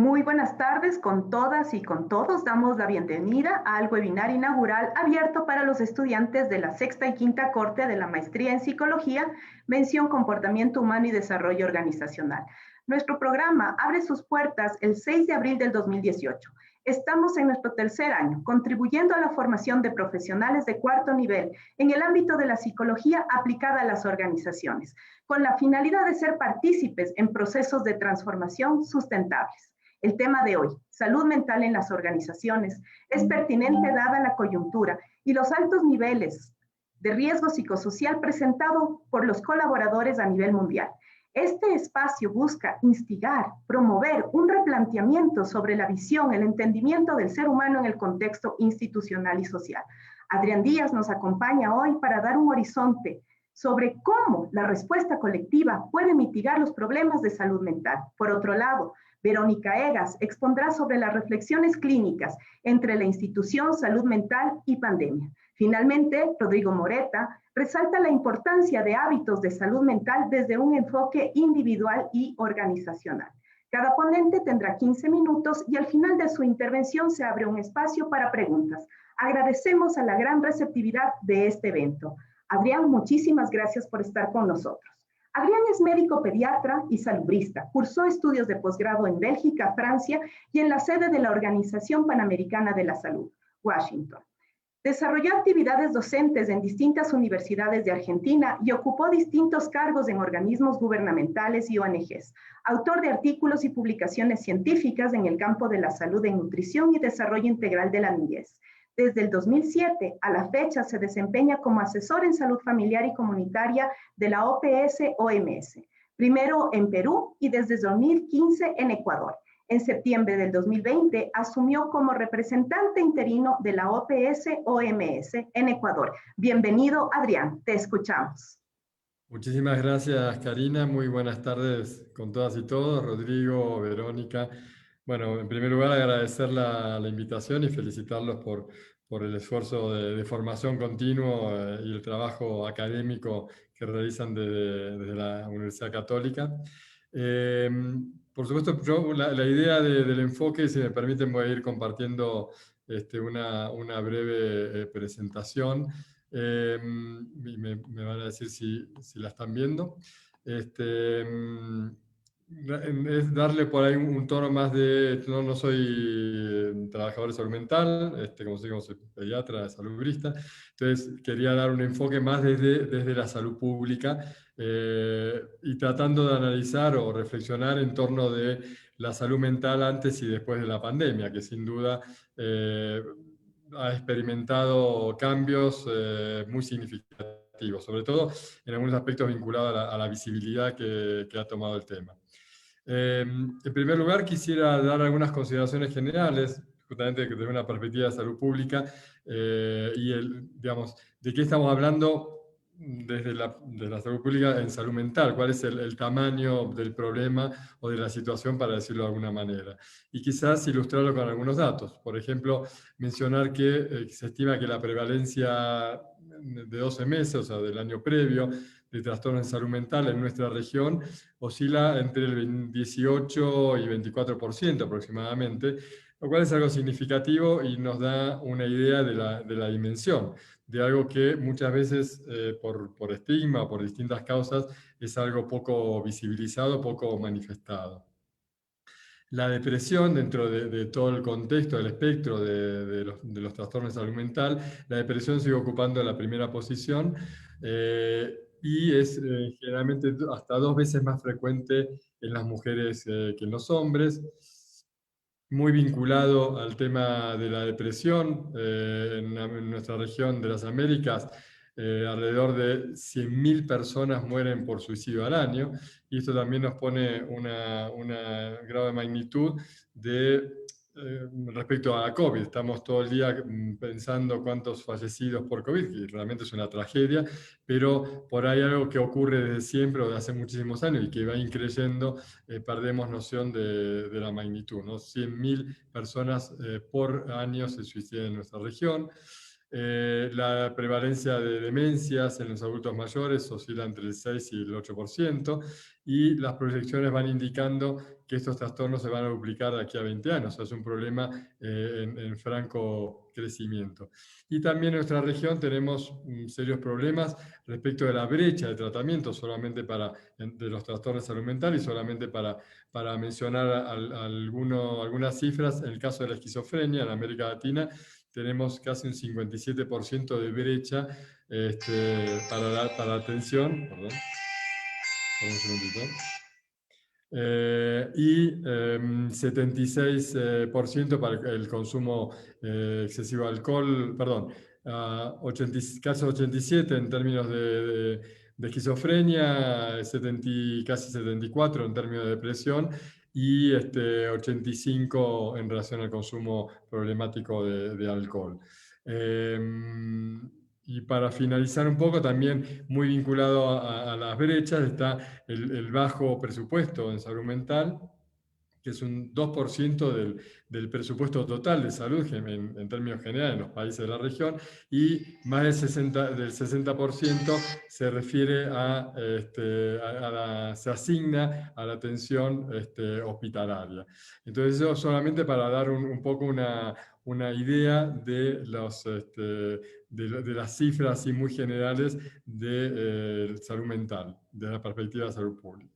Muy buenas tardes con todas y con todos. Damos la bienvenida al webinar inaugural abierto para los estudiantes de la sexta y quinta corte de la Maestría en Psicología, mención Comportamiento Humano y Desarrollo Organizacional. Nuestro programa abre sus puertas el 6 de abril del 2018. Estamos en nuestro tercer año, contribuyendo a la formación de profesionales de cuarto nivel en el ámbito de la psicología aplicada a las organizaciones, con la finalidad de ser partícipes en procesos de transformación sustentables. El tema de hoy, salud mental en las organizaciones, es pertinente dada la coyuntura y los altos niveles de riesgo psicosocial presentado por los colaboradores a nivel mundial. Este espacio busca instigar, promover un replanteamiento sobre la visión, el entendimiento del ser humano en el contexto institucional y social. Adrián Díaz nos acompaña hoy para dar un horizonte sobre cómo la respuesta colectiva puede mitigar los problemas de salud mental. Por otro lado, Verónica Egas expondrá sobre las reflexiones clínicas entre la institución, salud mental y pandemia. Finalmente, Rodrigo Moreta resalta la importancia de hábitos de salud mental desde un enfoque individual y organizacional. Cada ponente tendrá 15 minutos y al final de su intervención se abre un espacio para preguntas. Agradecemos a la gran receptividad de este evento. Adrián, muchísimas gracias por estar con nosotros. Adrián es médico pediatra y salubrista. Cursó estudios de posgrado en Bélgica, Francia y en la sede de la Organización Panamericana de la Salud, Washington. Desarrolló actividades docentes en distintas universidades de Argentina y ocupó distintos cargos en organismos gubernamentales y ONGs. Autor de artículos y publicaciones científicas en el campo de la salud en nutrición y desarrollo integral de la niñez. Desde el 2007 a la fecha se desempeña como asesor en salud familiar y comunitaria de la OPS-OMS, primero en Perú y desde 2015 en Ecuador. En septiembre del 2020 asumió como representante interino de la OPS-OMS en Ecuador. Bienvenido, Adrián, te escuchamos. Muchísimas gracias, Karina. Muy buenas tardes con todas y todos. Rodrigo, Verónica. Bueno, en primer lugar agradecer la invitación y felicitarlos por el esfuerzo de formación continuo y el trabajo académico que realizan desde la Universidad Católica. Por supuesto, la idea del enfoque, si me permiten, voy a ir compartiendo una breve presentación. Me van a decir si la están viendo. Es darle por ahí un tono más de... No soy trabajador de salud mental, como soy pediatra, salubrista, entonces quería dar un enfoque más desde la salud pública y tratando de analizar o reflexionar en torno de la salud mental antes y después de la pandemia, que sin duda ha experimentado cambios muy significativos, sobre todo en algunos aspectos vinculados a la visibilidad que ha tomado el tema. En primer lugar, quisiera dar algunas consideraciones generales, justamente desde una perspectiva de salud pública, y digamos, de qué estamos hablando desde la salud pública en salud mental, cuál es el tamaño del problema o de la situación, para decirlo de alguna manera. Y quizás ilustrarlo con algunos datos. Por ejemplo, mencionar que se estima que la prevalencia de 12 meses, o sea, del año previo, de trastornos en salud mental en nuestra región oscila entre el 18 y 24% aproximadamente, lo cual es algo significativo y nos da una idea de la dimensión, de algo que muchas veces por estigma o por distintas causas es algo poco visibilizado, poco manifestado. La depresión, dentro de todo el contexto, del espectro de los trastornos de salud mental, la depresión sigue ocupando la primera posición y es generalmente hasta 2 veces más frecuente en las mujeres que en los hombres. Muy vinculado al tema de la depresión, en nuestra región de las Américas, alrededor de 100.000 personas mueren por suicidio al año, y esto también nos pone un grado de magnitud respecto a la COVID. Estamos todo el día pensando cuántos fallecidos por COVID, que realmente es una tragedia, pero por ahí algo que ocurre desde siempre o de hace muchísimos años y que va increyendo, perdemos noción de la magnitud, ¿no? 100.000 personas por año se suicidan en nuestra región. La prevalencia de demencias en los adultos mayores oscila entre el 6 y el 8%, y las proyecciones van indicando que estos trastornos se van a duplicar de aquí a 20 años. O sea, es un problema en franco crecimiento. Y también en nuestra región tenemos serios problemas respecto de la brecha de tratamiento, solamente de los trastornos de salud mental, y solamente para mencionar algunas cifras. En el caso de la esquizofrenia en América Latina, tenemos casi un 57% de brecha para atención. Perdón, un segundito. Y 76% para el consumo excesivo de alcohol, perdón, casi 87 en términos de esquizofrenia, casi 74 en términos de depresión, y 85 en relación al consumo problemático de alcohol. Y para finalizar un poco, también muy vinculado a las brechas, está el bajo presupuesto en salud mental, que es un 2% del presupuesto total de salud en términos generales en los países de la región, y más del 60% se refiere se asigna a la atención hospitalaria. Entonces, eso solamente para dar un poco una idea de las cifras así muy generales de salud mental, de la perspectiva de salud pública.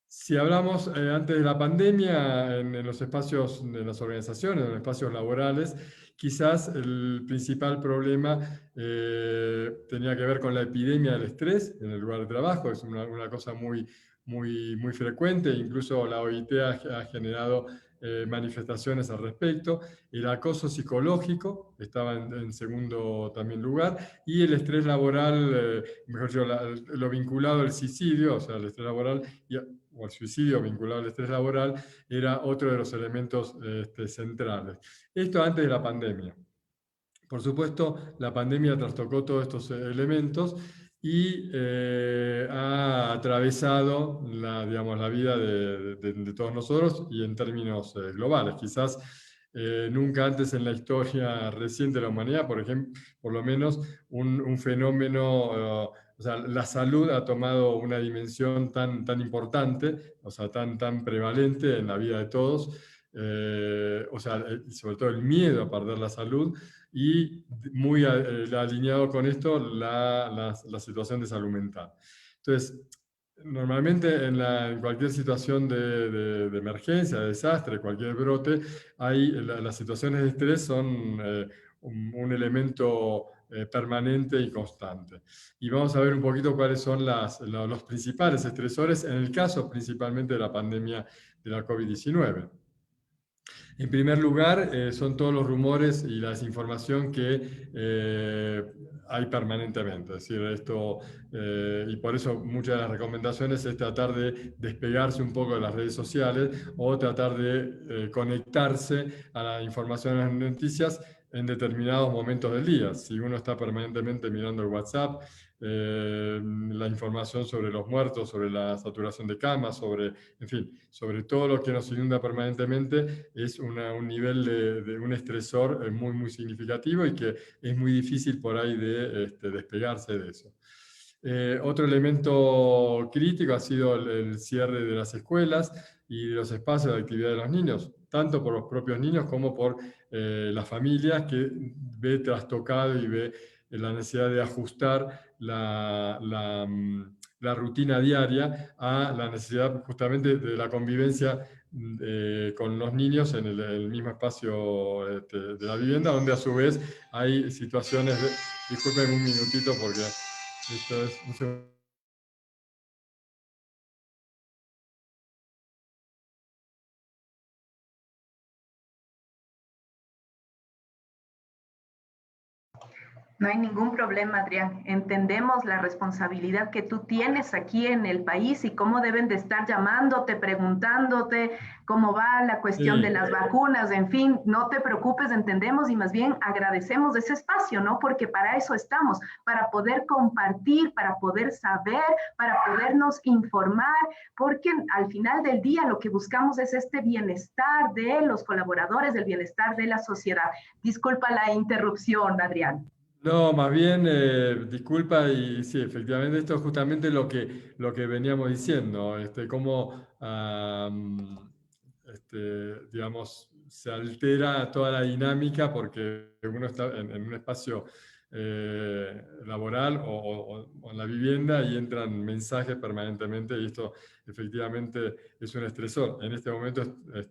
Si hablamos antes de la pandemia, en los espacios de las organizaciones, en los espacios laborales, quizás el principal problema tenía que ver con la epidemia del estrés en el lugar de trabajo. Es una cosa muy frecuente. Incluso la OIT ha generado manifestaciones al respecto. El acoso psicológico estaba en segundo también lugar, y el estrés laboral, mejor dicho, lo vinculado al suicidio, o sea, el estrés laboral o el suicidio vinculado al estrés laboral, era otro de los elementos centrales. Esto antes de la pandemia. Por supuesto, la pandemia trastocó todos estos elementos y ha atravesado la vida de todos nosotros, y en términos globales. Quizás nunca antes en la historia reciente de la humanidad, por ejemplo, por lo menos un fenómeno, o sea, la salud ha tomado una dimensión tan importante, o sea, tan prevalente en la vida de todos, o sea, sobre todo el miedo a perder la salud, y muy alineado con esto la situación de salud mental. Entonces, normalmente en cualquier situación de emergencia, de desastre, cualquier brote, las situaciones de estrés son un elemento permanente y constante. Y vamos a ver un poquito cuáles son los principales estresores, en el caso principalmente de la pandemia de la COVID-19. En primer lugar, son todos los rumores y la desinformación que hay permanentemente. Es decir, y por eso muchas de las recomendaciones es tratar de despegarse un poco de las redes sociales, o tratar de conectarse a la información, a las noticias, en determinados momentos del día. Si uno está permanentemente mirando el WhatsApp, la información sobre los muertos, sobre la saturación de camas, en fin, sobre todo lo que nos inunda permanentemente, es un nivel de un estresor muy significativo, y que es muy difícil por ahí de despegarse de eso. Otro elemento crítico ha sido el cierre de las escuelas y de los espacios de actividad de los niños, tanto por los propios niños como por las familias, que ve trastocado y ve la necesidad de ajustar la rutina diaria a la necesidad justamente de la convivencia con los niños en el mismo espacio de la vivienda, donde a su vez hay situaciones de... Disculpen un minutito porque esto es... Un segundo. No hay ningún problema, Adrián. Entendemos la responsabilidad que tú tienes aquí en el país y cómo deben de estar llamándote, preguntándote cómo va la cuestión de Sí, las vacunas, en fin, no te preocupes, entendemos y más bien agradecemos ese espacio, ¿no? Porque para eso estamos, para poder compartir, para poder saber, para podernos informar, porque al final del día lo que buscamos es este bienestar de los colaboradores, el bienestar de la sociedad. Disculpa la interrupción, Adrián. no, más bien, disculpa, y sí, efectivamente esto es justamente lo que veníamos diciendo, cómo, digamos, se altera toda la dinámica porque uno está en un espacio laboral o en la vivienda y entran mensajes permanentemente y esto efectivamente es un estresor. En este momento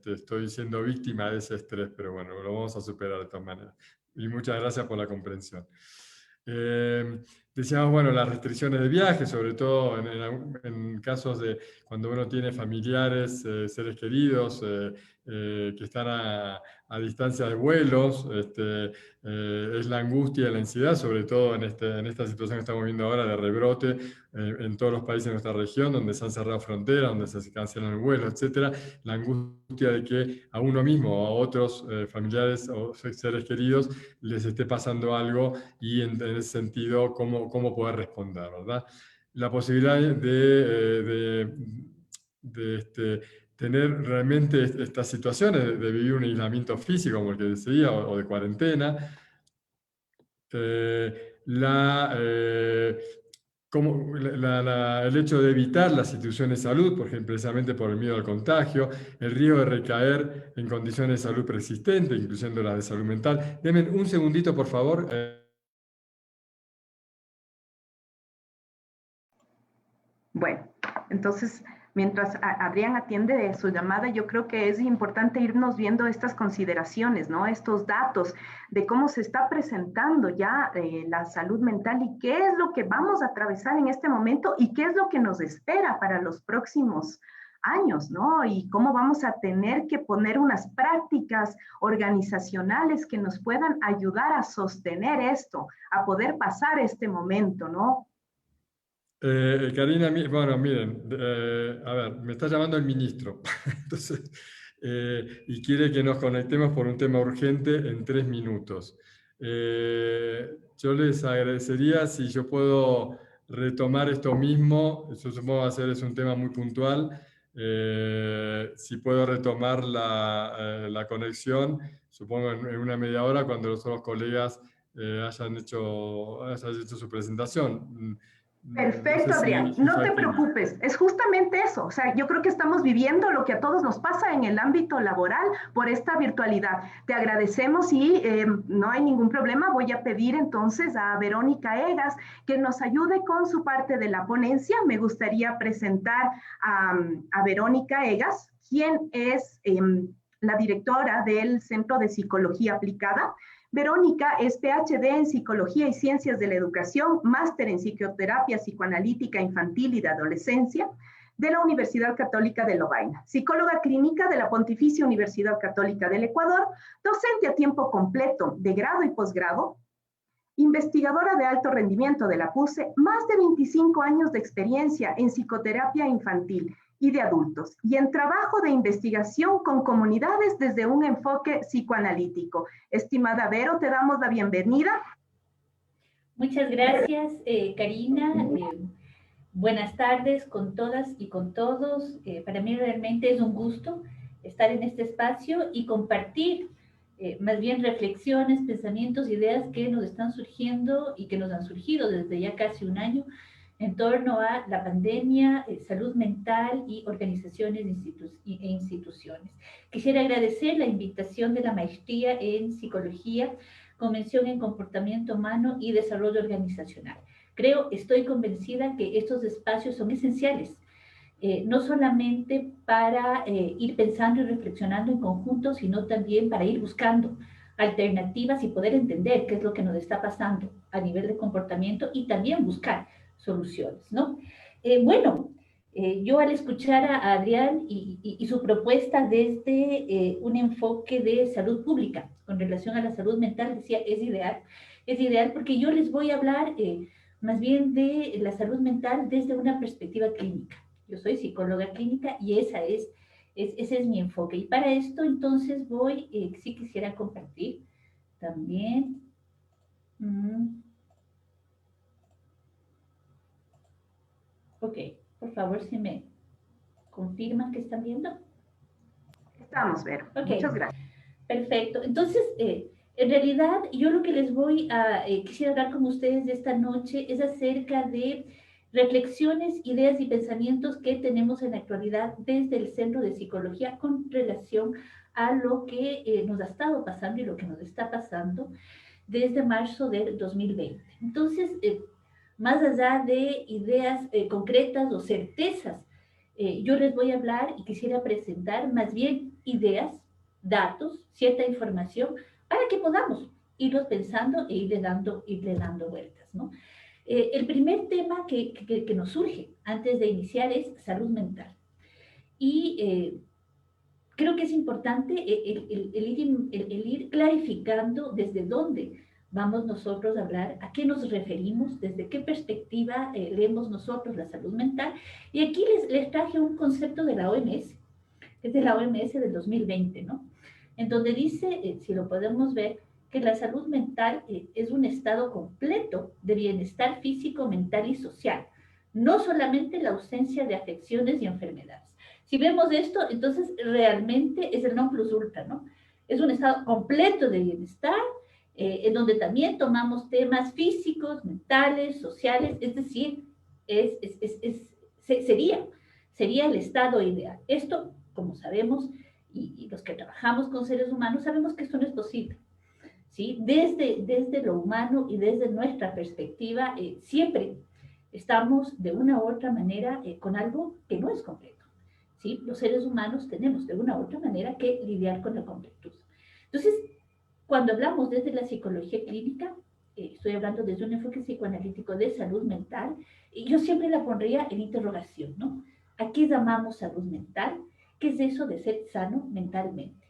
estoy siendo víctima de ese estrés, pero bueno, lo vamos a superar de todas maneras. Y muchas gracias por la comprensión. Eh, Decíamos, bueno, las restricciones de viaje, sobre todo en casos de cuando uno tiene familiares, seres queridos que están a distancia de vuelos, es la angustia y la ansiedad, sobre todo en esta situación que estamos viendo ahora de rebrote en todos los países de nuestra región, donde se han cerrado fronteras, donde se cancelan vuelos, etcétera, la angustia de que a uno mismo o a otros familiares o seres queridos les esté pasando algo y en ese sentido cómo poder responder, ¿verdad? La posibilidad tener realmente estas situaciones de vivir un aislamiento físico, como el que decía, o de cuarentena, el hecho de evitar las instituciones de salud, por ejemplo, precisamente por el miedo al contagio, el riesgo de recaer en condiciones de salud persistentes, incluyendo las de salud mental. Denme un segundito, por favor. Bueno, entonces, mientras Adrián atiende su llamada, yo creo que es importante irnos viendo estas consideraciones, ¿no? Estos datos de cómo se está presentando ya la salud mental y qué es lo que vamos a atravesar en este momento y qué es lo que nos espera para los próximos años, ¿no? Y cómo vamos a tener que poner unas prácticas organizacionales que nos puedan ayudar a sostener esto, a poder pasar este momento, ¿no? Karina, bueno, miren, a ver, me está llamando el ministro, entonces, y quiere que nos conectemos por un tema urgente en 3 minutos. Yo les agradecería si yo puedo retomar esto mismo, yo supongo que va a ser es un tema muy puntual, si puedo retomar la conexión, supongo en una media hora cuando los otros colegas hayan hecho su presentación. No sé Perfecto, Adrián. si No te factible. preocupes. Es justamente eso. O sea, yo creo que estamos viviendo lo que a todos nos pasa en el ámbito laboral por esta virtualidad. Te agradecemos y no hay ningún problema. Voy a pedir entonces a Verónica Egas que nos ayude con su parte de la ponencia. Me gustaría presentar a Verónica Egas, quien es la directora del Centro de Psicología Aplicada. Verónica es PhD en Psicología y Ciencias de la Educación, máster en Psicoterapia Psicoanalítica Infantil y de Adolescencia de la Universidad Católica de Lovaina, psicóloga clínica de la Pontificia Universidad Católica del Ecuador, docente a tiempo completo de grado y posgrado, investigadora de alto rendimiento de la PUSE, más de 25 años de experiencia en psicoterapia infantil y de adultos, y en trabajo de investigación con comunidades desde un enfoque psicoanalítico. Estimada Vero, te damos la bienvenida. Muchas gracias, Karina. Buenas tardes con todas y con todos. Para mí realmente es un gusto estar en este espacio y compartir más bien reflexiones, pensamientos, ideas que nos están surgiendo y que nos han surgido desde ya casi un año en torno a la pandemia, salud mental y organizaciones e instituciones. Quisiera agradecer la invitación de la maestría en psicología, convención en comportamiento humano y desarrollo organizacional. Estoy convencida que estos espacios son esenciales, no solamente para ir pensando y reflexionando en conjunto, sino también para ir buscando alternativas y poder entender qué es lo que nos está pasando a nivel de comportamiento y también buscar soluciones, ¿no? Bueno, Yo al escuchar a Adrián y su propuesta desde un enfoque de salud pública con relación a la salud mental, decía, es ideal porque yo les voy a hablar más bien de la salud mental desde una perspectiva clínica. Yo soy psicóloga clínica y ese es mi enfoque. Y para esto entonces sí quisiera compartir también. Ok, por favor, si me confirman que están viendo. Estamos, Vero. Ok, muchas gracias. Perfecto. Entonces, en realidad, yo lo que les quisiera hablar con ustedes de esta noche es acerca de reflexiones, ideas y pensamientos que tenemos en la actualidad desde el Centro de Psicología con relación a lo que nos ha estado pasando y lo que nos está pasando desde marzo del 2020. Entonces, más allá de ideas concretas o certezas, yo les voy a hablar y quisiera presentar más bien ideas, datos, cierta información, para que podamos irlos pensando e irle dando vueltas, ¿no? El primer tema que nos surge antes de iniciar es salud mental. Y creo que es importante el ir clarificando desde dónde vamos nosotros a hablar, a qué nos referimos, desde qué perspectiva leemos nosotros la salud mental. Y aquí les traje un concepto de la OMS, que es de la OMS del 2020, ¿no? En donde dice, si lo podemos ver, que la salud mental es un estado completo de bienestar físico, mental y social, no solamente la ausencia de afecciones y enfermedades. Si vemos esto, entonces realmente es el non plus ultra, ¿no? Es un estado completo de bienestar, en donde también tomamos temas físicos, mentales, sociales, es decir, sería el estado ideal. Esto, como sabemos, y los que trabajamos con seres humanos, sabemos que esto no es posible. ¿Sí? Desde lo humano y desde nuestra perspectiva, siempre estamos de una u otra manera con algo que no es completo. ¿Sí? Los seres humanos tenemos de una u otra manera que lidiar con la completud. Entonces, cuando hablamos desde la psicología clínica, estoy hablando desde un enfoque psicoanalítico de salud mental, y yo siempre la pondría en interrogación, ¿no? ¿A qué llamamos salud mental? ¿Qué es eso de ser sano mentalmente?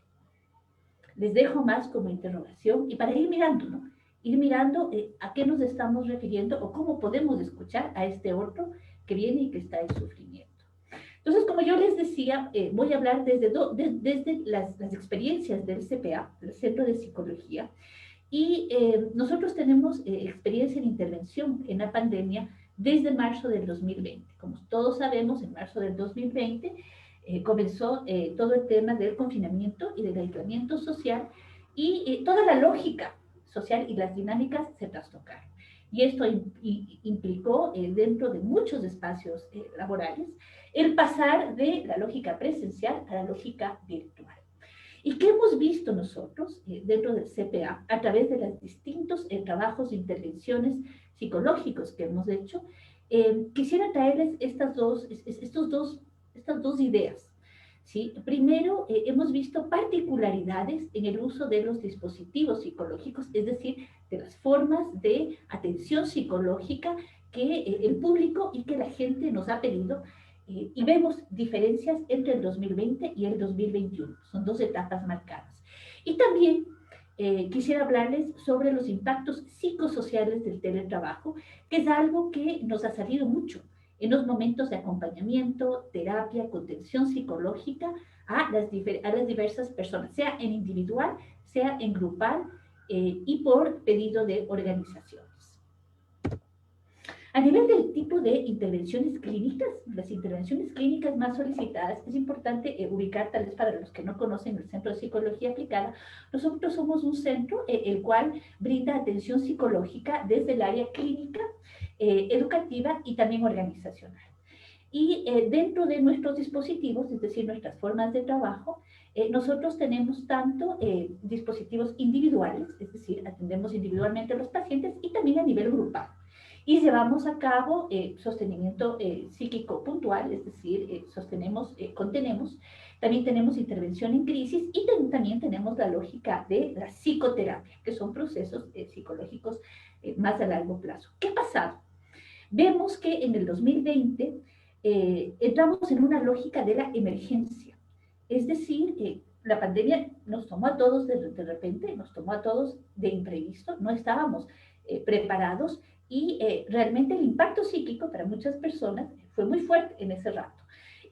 Les dejo más como interrogación y para ir mirando, ¿no? Ir mirando a qué nos estamos refiriendo o cómo podemos escuchar a este otro que viene y que está en sufrimiento. Entonces, como yo les decía, voy a hablar desde las experiencias del CPA, el Centro de Psicología, y nosotros tenemos experiencia en intervención en la pandemia desde marzo del 2020. Como todos sabemos, en marzo del 2020 comenzó todo el tema del confinamiento y del aislamiento social y toda la lógica social y las dinámicas se trastocaron. Y esto implicó dentro de muchos espacios laborales el pasar de la lógica presencial a la lógica virtual. ¿Y qué hemos visto nosotros dentro del CPA a través de los distintos trabajos de intervenciones psicológicos que hemos hecho? Quisiera traerles estas dos ideas. ¿Sí? Primero, hemos visto particularidades en el uso de los dispositivos psicológicos, es decir, de las formas de atención psicológica que el público y que la gente nos ha pedido. Y vemos diferencias entre el 2020 y el 2021. Son dos etapas marcadas. Y también quisiera hablarles sobre los impactos psicosociales del teletrabajo, que es algo que nos ha salido mucho en los momentos de acompañamiento, terapia, contención psicológica a las diversas personas, sea en individual, sea en grupal y por pedido de organizaciones. A nivel del tipo de intervenciones clínicas, las intervenciones clínicas más solicitadas, es importante ubicar, tal vez para los que no conocen el Centro de Psicología Aplicada, nosotros somos un centro el cual brinda atención psicológica desde el área clínica, educativa y también organizacional. Y dentro de nuestros dispositivos, es decir, nuestras formas de trabajo, nosotros tenemos tanto dispositivos individuales, es decir, atendemos individualmente a los pacientes y también a nivel grupal. Y llevamos a cabo sostenimiento psíquico puntual, es decir, contenemos. También tenemos intervención en crisis y también tenemos la lógica de la psicoterapia, que son procesos psicológicos más a largo plazo. ¿Qué ha pasado? Vemos que en el 2020 entramos en una lógica de la emergencia. Es decir, la pandemia nos tomó a todos de repente, nos tomó a todos de imprevisto, no estábamos preparados y realmente el impacto psíquico para muchas personas fue muy fuerte en ese rato.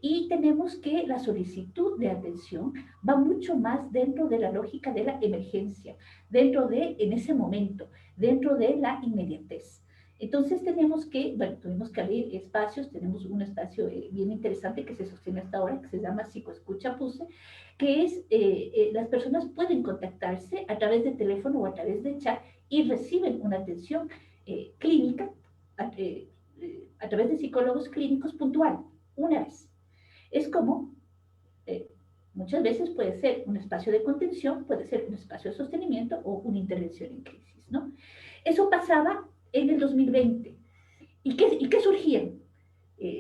Y tenemos que la solicitud de atención va mucho más dentro de la lógica de la emergencia, dentro de, en ese momento, dentro de la inmediatez. Entonces tuvimos que abrir espacios, tenemos un espacio bien interesante que se sostiene hasta ahora, que se llama Psicoescucha Puse, que es, las personas pueden contactarse a través de teléfono o a través de chat y reciben una atención clínica a través de psicólogos clínicos puntual, una vez. Es como, muchas veces puede ser un espacio de contención, puede ser un espacio de sostenimiento o una intervención en crisis, ¿no? Eso pasaba en el 2020. ¿Y qué surgían?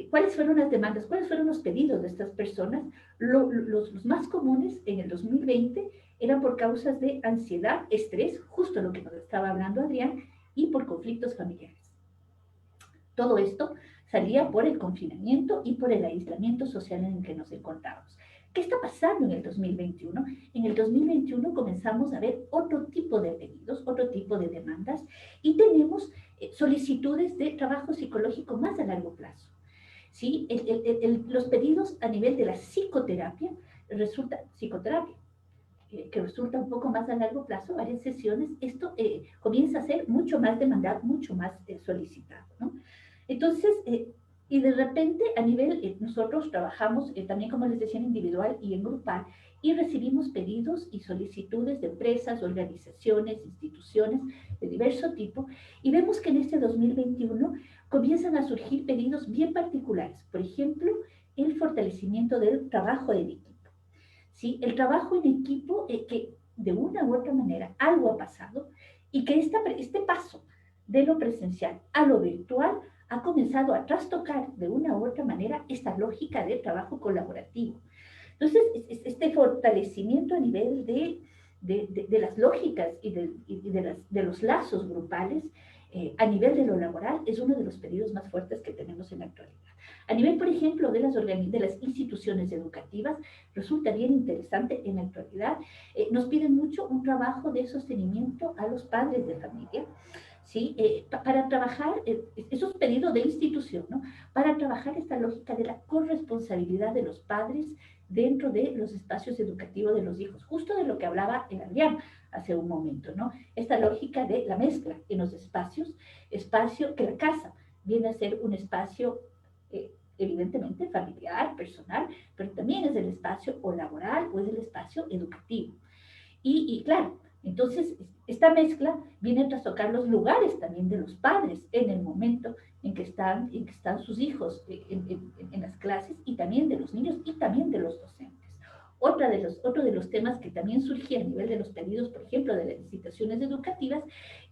¿Cuáles fueron las demandas? ¿Cuáles fueron los pedidos de estas personas? Los más comunes en el 2020 eran por causas de ansiedad, estrés, justo lo que nos estaba hablando Adrián, y por conflictos familiares. Todo esto salía por el confinamiento y por el aislamiento social en el que nos encontramos. ¿Qué está pasando en el 2021? En el 2021 comenzamos a ver otro tipo de pedidos, otro tipo de demandas y tenemos solicitudes de trabajo psicológico más a largo plazo. ¿Sí? Los pedidos a nivel de la psicoterapia, que resulta un poco más a largo plazo, varias sesiones, esto comienza a ser mucho más demandado, mucho más solicitado, ¿no? Entonces, y de repente a nivel, nosotros trabajamos también, como les decía, en individual y en grupal, y recibimos pedidos y solicitudes de empresas, organizaciones, instituciones de diverso tipo, y vemos que en este 2021 comienzan a surgir pedidos bien particulares. Por ejemplo, el fortalecimiento del trabajo en equipo. ¿Sí? El trabajo en equipo que de una u otra manera algo ha pasado y que este paso de lo presencial a lo virtual ha comenzado a trastocar de una u otra manera esta lógica de trabajo colaborativo. Entonces, este fortalecimiento a nivel de las lógicas y de los lazos grupales a nivel de lo laboral es uno de los pedidos más fuertes que tenemos en la actualidad. A nivel, por ejemplo, de las instituciones educativas, resulta bien interesante en la actualidad. Nos piden mucho un trabajo de sostenimiento a los padres de familia, ¿sí? Para trabajar, eso es pedido de institución, ¿no? Para trabajar esta lógica de la corresponsabilidad de los padres dentro de los espacios educativos de los hijos, justo de lo que hablaba el Adrián hace un momento, ¿no? Esta lógica de la mezcla en los espacio que la casa viene a ser un espacio evidentemente familiar, personal, pero también es el espacio o laboral o es el espacio educativo. Y claro, entonces esta mezcla viene a trastocar los lugares también de los padres en el momento en que están sus hijos en las clases y también de los niños y también de los docentes. Otro de los temas que también surgía a nivel de los pedidos, por ejemplo, de las instituciones educativas,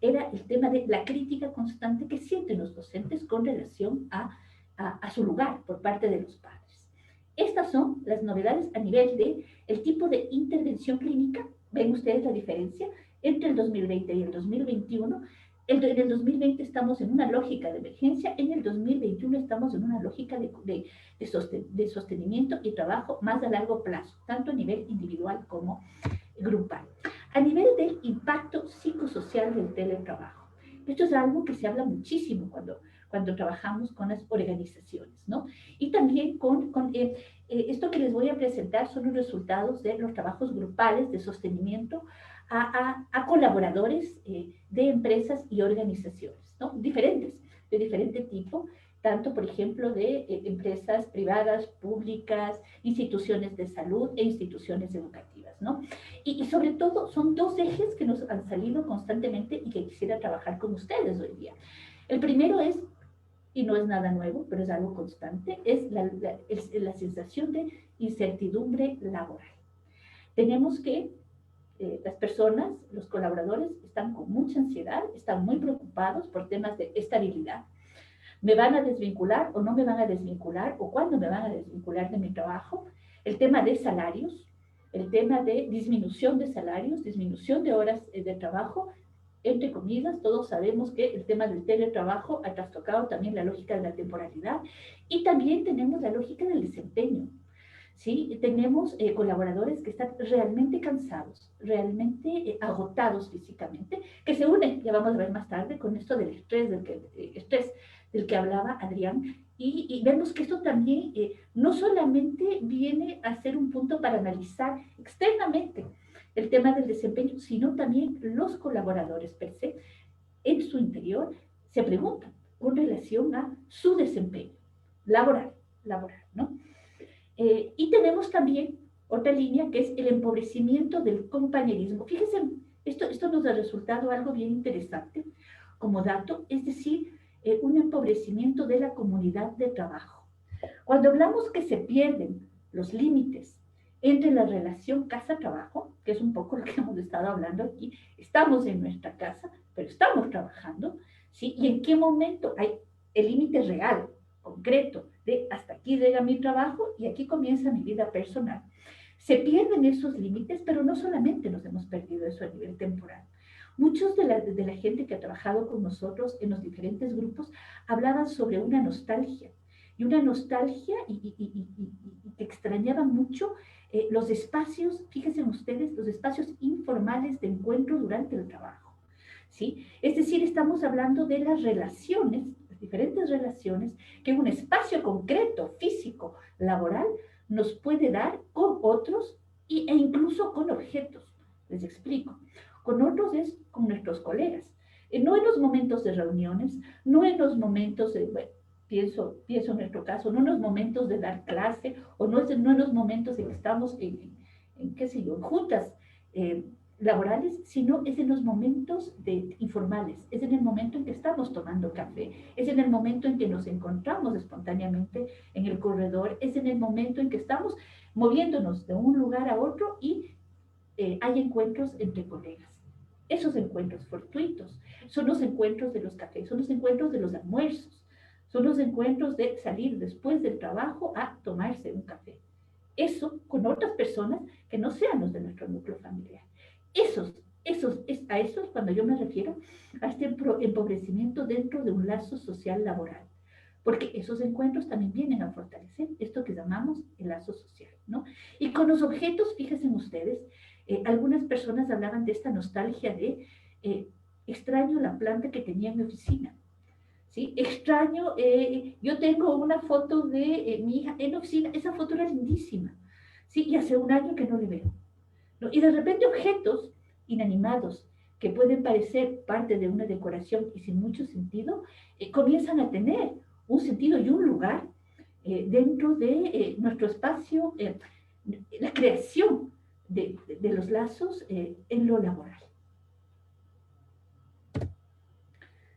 era el tema de la crítica constante que sienten los docentes con relación a su lugar por parte de los padres. Estas son las novedades a nivel del tipo de intervención clínica. ¿Ven ustedes la diferencia entre el 2020 y el 2021? En el 2020 estamos en una lógica de emergencia, en el 2021 estamos en una lógica de sostenimiento y trabajo más a largo plazo, tanto a nivel individual como grupal. A nivel del impacto psicosocial del teletrabajo, esto es algo que se habla muchísimo cuando trabajamos con las organizaciones, ¿no? Y también esto que les voy a presentar son los resultados de los trabajos grupales de sostenimiento a colaboradores de empresas y organizaciones, ¿no? De diferente tipo, tanto, por ejemplo, de empresas privadas, públicas, instituciones de salud e instituciones educativas, ¿no? Y sobre todo son dos ejes que nos han salido constantemente y que quisiera trabajar con ustedes hoy día. El primero es, y no es nada nuevo, pero es algo constante, es la sensación de incertidumbre laboral. Tenemos que las personas, los colaboradores, están con mucha ansiedad, están muy preocupados por temas de estabilidad. ¿Me van a desvincular o no me van a desvincular? ¿O cuándo me van a desvincular de mi trabajo? El tema de salarios, el tema de disminución de salarios, disminución de horas de trabajo, entre comillas, todos sabemos que el tema del teletrabajo ha trastocado también la lógica de la temporalidad y también tenemos la lógica del desempeño. ¿Sí? Tenemos colaboradores que están realmente cansados, realmente agotados físicamente, que se unen, ya vamos a ver más tarde, con esto del estrés del que hablaba Adrián, y vemos que esto también no solamente viene a ser un punto para analizar externamente el tema del desempeño, sino también los colaboradores per se, en su interior, se preguntan con relación a su desempeño laboral, ¿no? Y tenemos también otra línea que es el empobrecimiento del compañerismo. Fíjense, esto nos ha resultado algo bien interesante como dato, es decir, un empobrecimiento de la comunidad de trabajo. Cuando hablamos que se pierden los límites entre la relación casa-trabajo, que es un poco lo que hemos estado hablando aquí, estamos en nuestra casa, pero estamos trabajando, ¿sí? ¿Y en qué momento hay el límite real, concreto, de hasta aquí llega mi trabajo y aquí comienza mi vida personal? Se pierden esos límites, pero no solamente nos hemos perdido eso a nivel temporal. Muchos de la gente que ha trabajado con nosotros en los diferentes grupos hablaban sobre una nostalgia, y que extrañaban mucho los espacios, fíjense ustedes, los espacios informales de encuentro durante el trabajo, ¿sí? Es decir, estamos hablando de las relaciones, las diferentes relaciones que un espacio concreto, físico, laboral, nos puede dar con otros e incluso con objetos. Les explico. Con otros es con nuestros colegas. No en los momentos de reuniones, no en los momentos de, bueno, pienso en nuestro caso, no en los momentos de dar clase, o no en los momentos en que estamos en qué sé yo, en juntas laborales, sino es en los momentos informales, es en el momento en que estamos tomando café, es en el momento en que nos encontramos espontáneamente en el corredor, es en el momento en que estamos moviéndonos de un lugar a otro y hay encuentros entre colegas. Esos encuentros fortuitos son los encuentros de los cafés, son los encuentros de los almuerzos, son los encuentros de salir después del trabajo a tomarse un café. Eso con otras personas que no sean los de nuestro núcleo familiar. A esos cuando yo me refiero a este empobrecimiento dentro de un lazo social laboral. Porque esos encuentros también vienen a fortalecer esto que llamamos el lazo social, ¿no? Y con los objetos, fíjense ustedes, algunas personas hablaban de esta nostalgia de extraño la planta que tenía en mi oficina, ¿sí? Extraño, yo tengo una foto de mi hija en la oficina, esa foto era lindísima, ¿sí? Y hace un año que no le veo, ¿no? Y de repente objetos inanimados que pueden parecer parte de una decoración y sin mucho sentido, comienzan a tener un sentido y un lugar dentro de nuestro espacio, la creación de los lazos en lo laboral.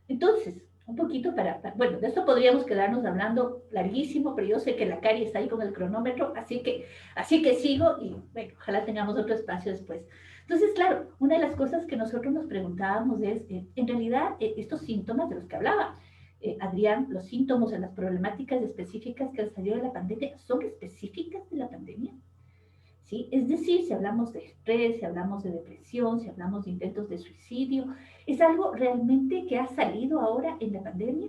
Entonces, un poquito bueno, de esto podríamos quedarnos hablando larguísimo, pero yo sé que la Cari está ahí con el cronómetro, así que sigo y bueno, ojalá tengamos otro espacio después. Entonces, claro, una de las cosas que nosotros nos preguntábamos es, en realidad, estos síntomas de los que hablaba Adrián, los síntomas de las problemáticas específicas que han salido de la pandemia, ¿son específicas de la pandemia? ¿Sí? Es decir, si hablamos de estrés, si hablamos de depresión, si hablamos de intentos de suicidio, es algo realmente que ha salido ahora en la pandemia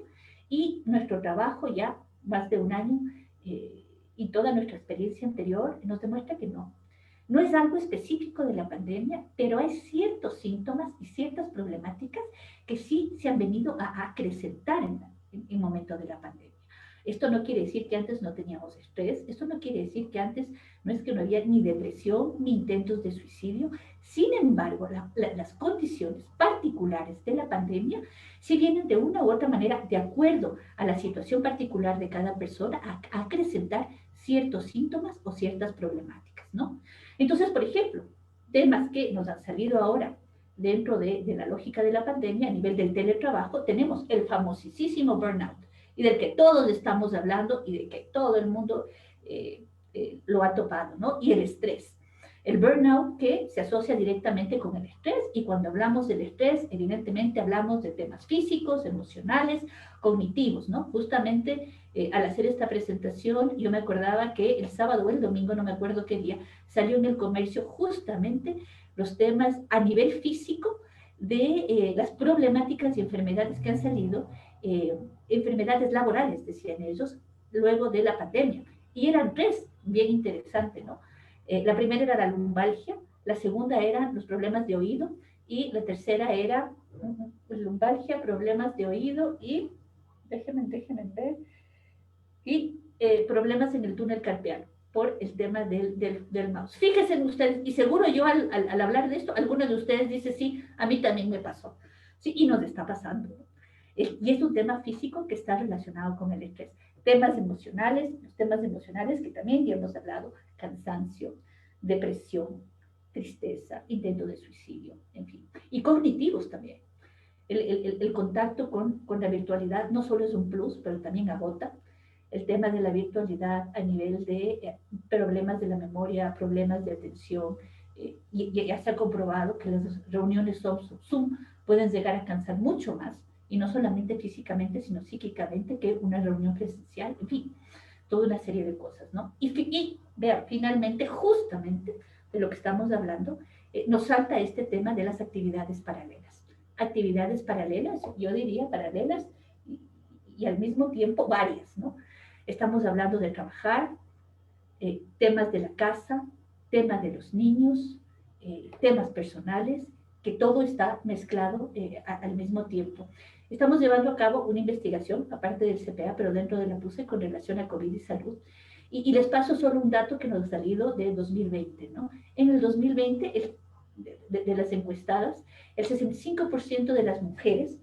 y nuestro trabajo ya más de un año y toda nuestra experiencia anterior nos demuestra que no. No es algo específico de la pandemia, pero hay ciertos síntomas y ciertas problemáticas que sí se han venido a acrecentar en momento de la pandemia. Esto no quiere decir que antes no teníamos estrés, esto no quiere decir que antes no es que no había ni depresión ni intentos de suicidio. Sin embargo, las condiciones particulares de la pandemia sí vienen de una u otra manera, de acuerdo a la situación particular de cada persona, a acrecentar ciertos síntomas o ciertas problemáticas, ¿no? Entonces, por ejemplo, temas que nos han salido ahora dentro de la lógica de la pandemia a nivel del teletrabajo, tenemos el famosísimo burnout, y del que todos estamos hablando y de que todo el mundo lo ha topado, ¿no? Y el estrés. El burnout que se asocia directamente con el estrés, y cuando hablamos del estrés, evidentemente hablamos de temas físicos, emocionales, cognitivos, ¿no? Justamente al hacer esta presentación, yo me acordaba que el sábado o el domingo, no me acuerdo qué día, salió en el comercio justamente los temas a nivel físico, de las problemáticas y enfermedades que han salido, enfermedades laborales, decían ellos, luego de la pandemia. Y eran tres, bien interesante, ¿no? La primera era la lumbalgia, la segunda eran los problemas de oído, y la tercera era lumbalgia, problemas de oído y, déjenme ver, y problemas en el túnel carpiano por el tema del mouse. Fíjense ustedes, y seguro yo al hablar de esto, algunos de ustedes dicen, sí, a mí también me pasó. Sí, y nos está pasando. Y es un tema físico que está relacionado con el estrés. Temas emocionales, los temas emocionales que también ya hemos hablado, cansancio, depresión, tristeza, intento de suicidio, en fin. Y cognitivos también. El contacto con la virtualidad no solo es un plus, pero también agota. El tema de la virtualidad a nivel de problemas de la memoria, problemas de atención, y ya se ha comprobado que las reuniones Zoom pueden llegar a cansar mucho más, y no solamente físicamente, sino psíquicamente, que una reunión presencial, en fin, toda una serie de cosas, ¿no? Y vean, finalmente, justamente de lo que estamos hablando, nos salta este tema de las actividades paralelas. Actividades paralelas, yo diría paralelas, y al mismo tiempo varias, ¿no? Estamos hablando de trabajar, temas de la casa, temas de los niños, temas personales, que todo está mezclado al mismo tiempo. Estamos llevando a cabo una investigación, aparte del CPA, pero dentro de la PUCE, con relación a COVID y salud. Y les paso solo un dato que nos ha salido de 2020, ¿no? En el 2020, de las encuestadas, el 65% de las mujeres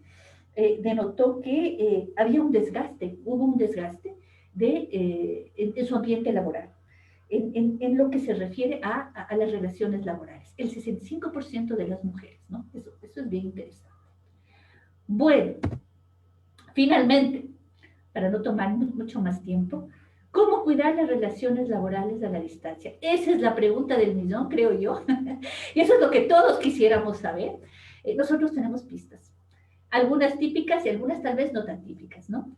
denotó que había un desgaste, hubo un desgaste en su ambiente laboral, en lo que se refiere a las relaciones laborales. El 65% de las mujeres, ¿no? Eso es bien interesante. Bueno, finalmente, para no tomar mucho más tiempo, ¿cómo cuidar las relaciones laborales a la distancia? Esa es la pregunta del millón, creo yo. Y eso es lo que todos quisiéramos saber. Nosotros tenemos pistas. Algunas típicas y algunas tal vez no tan típicas, ¿no?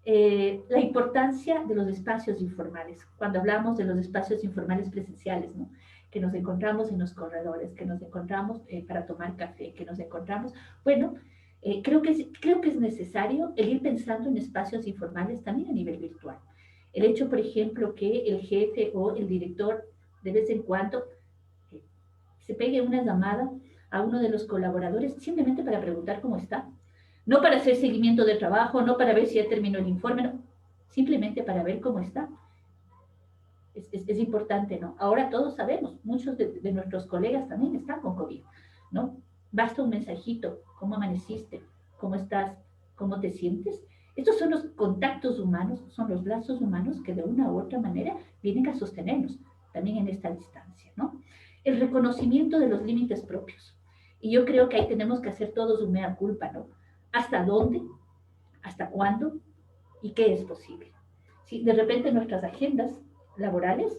La importancia de los espacios informales. Cuando hablamos de los espacios informales presenciales, ¿no? Que nos encontramos en los corredores, que nos encontramos para tomar café, que nos encontramos, bueno, creo que es necesario el ir pensando en espacios informales también a nivel virtual. El hecho, por ejemplo, que el jefe o el director de vez en cuando se pegue una llamada a uno de los colaboradores simplemente para preguntar cómo está. No para hacer seguimiento de trabajo, no para ver si ya terminó el informe, no, simplemente para ver cómo está. Es importante, ¿no? Ahora todos sabemos, muchos de nuestros colegas también están con COVID, ¿no? Basta un mensajito, ¿cómo amaneciste? ¿Cómo estás? ¿Cómo te sientes? Estos son los contactos humanos, son los lazos humanos que de una u otra manera vienen a sostenernos también en esta distancia, ¿no? El reconocimiento de los límites propios. Y yo creo que ahí tenemos que hacer todos un mea culpa, ¿no? ¿Hasta dónde? ¿Hasta cuándo? ¿Y qué es posible? Si de repente nuestras agendas laborales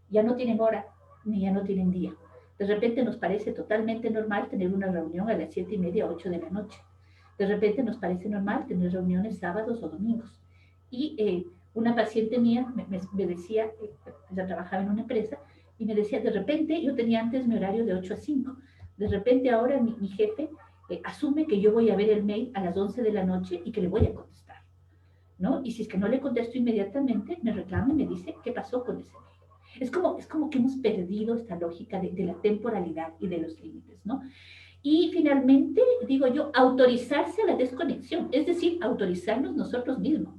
ya no tienen hora, ni ya no tienen día. De repente nos parece totalmente normal tener una reunión a las 7:30, 8 de la noche. De repente nos parece normal tener reuniones sábados o domingos. Y una paciente mía me decía, ella trabajaba en una empresa, y me decía, de repente, yo tenía antes mi horario de 8 a 5, de repente ahora mi jefe asume que yo voy a ver el mail a las 11 de la noche y que le voy a contestar, ¿no? Y si es que no le contesto inmediatamente, me reclama y me dice, ¿qué pasó con ese mail? Es como que hemos perdido esta lógica de la temporalidad y de los límites, ¿no? Y finalmente, digo yo, autorizarse a la desconexión, es decir, autorizarnos nosotros mismos,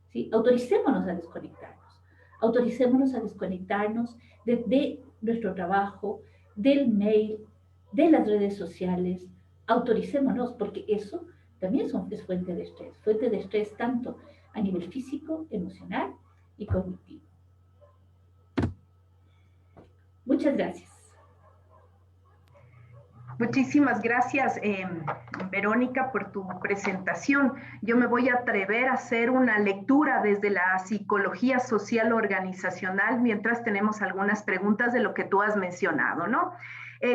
¿sí? Autoricémonos a desconectarnos de nuestro trabajo, del mail, de las redes sociales. Autoricémonos, porque eso también es fuente de estrés tanto a nivel físico, emocional y cognitivo. Muchas gracias. Muchísimas gracias, Verónica, por tu presentación. Yo me voy a atrever a hacer una lectura desde la psicología social organizacional mientras tenemos algunas preguntas de lo que tú has mencionado, ¿no?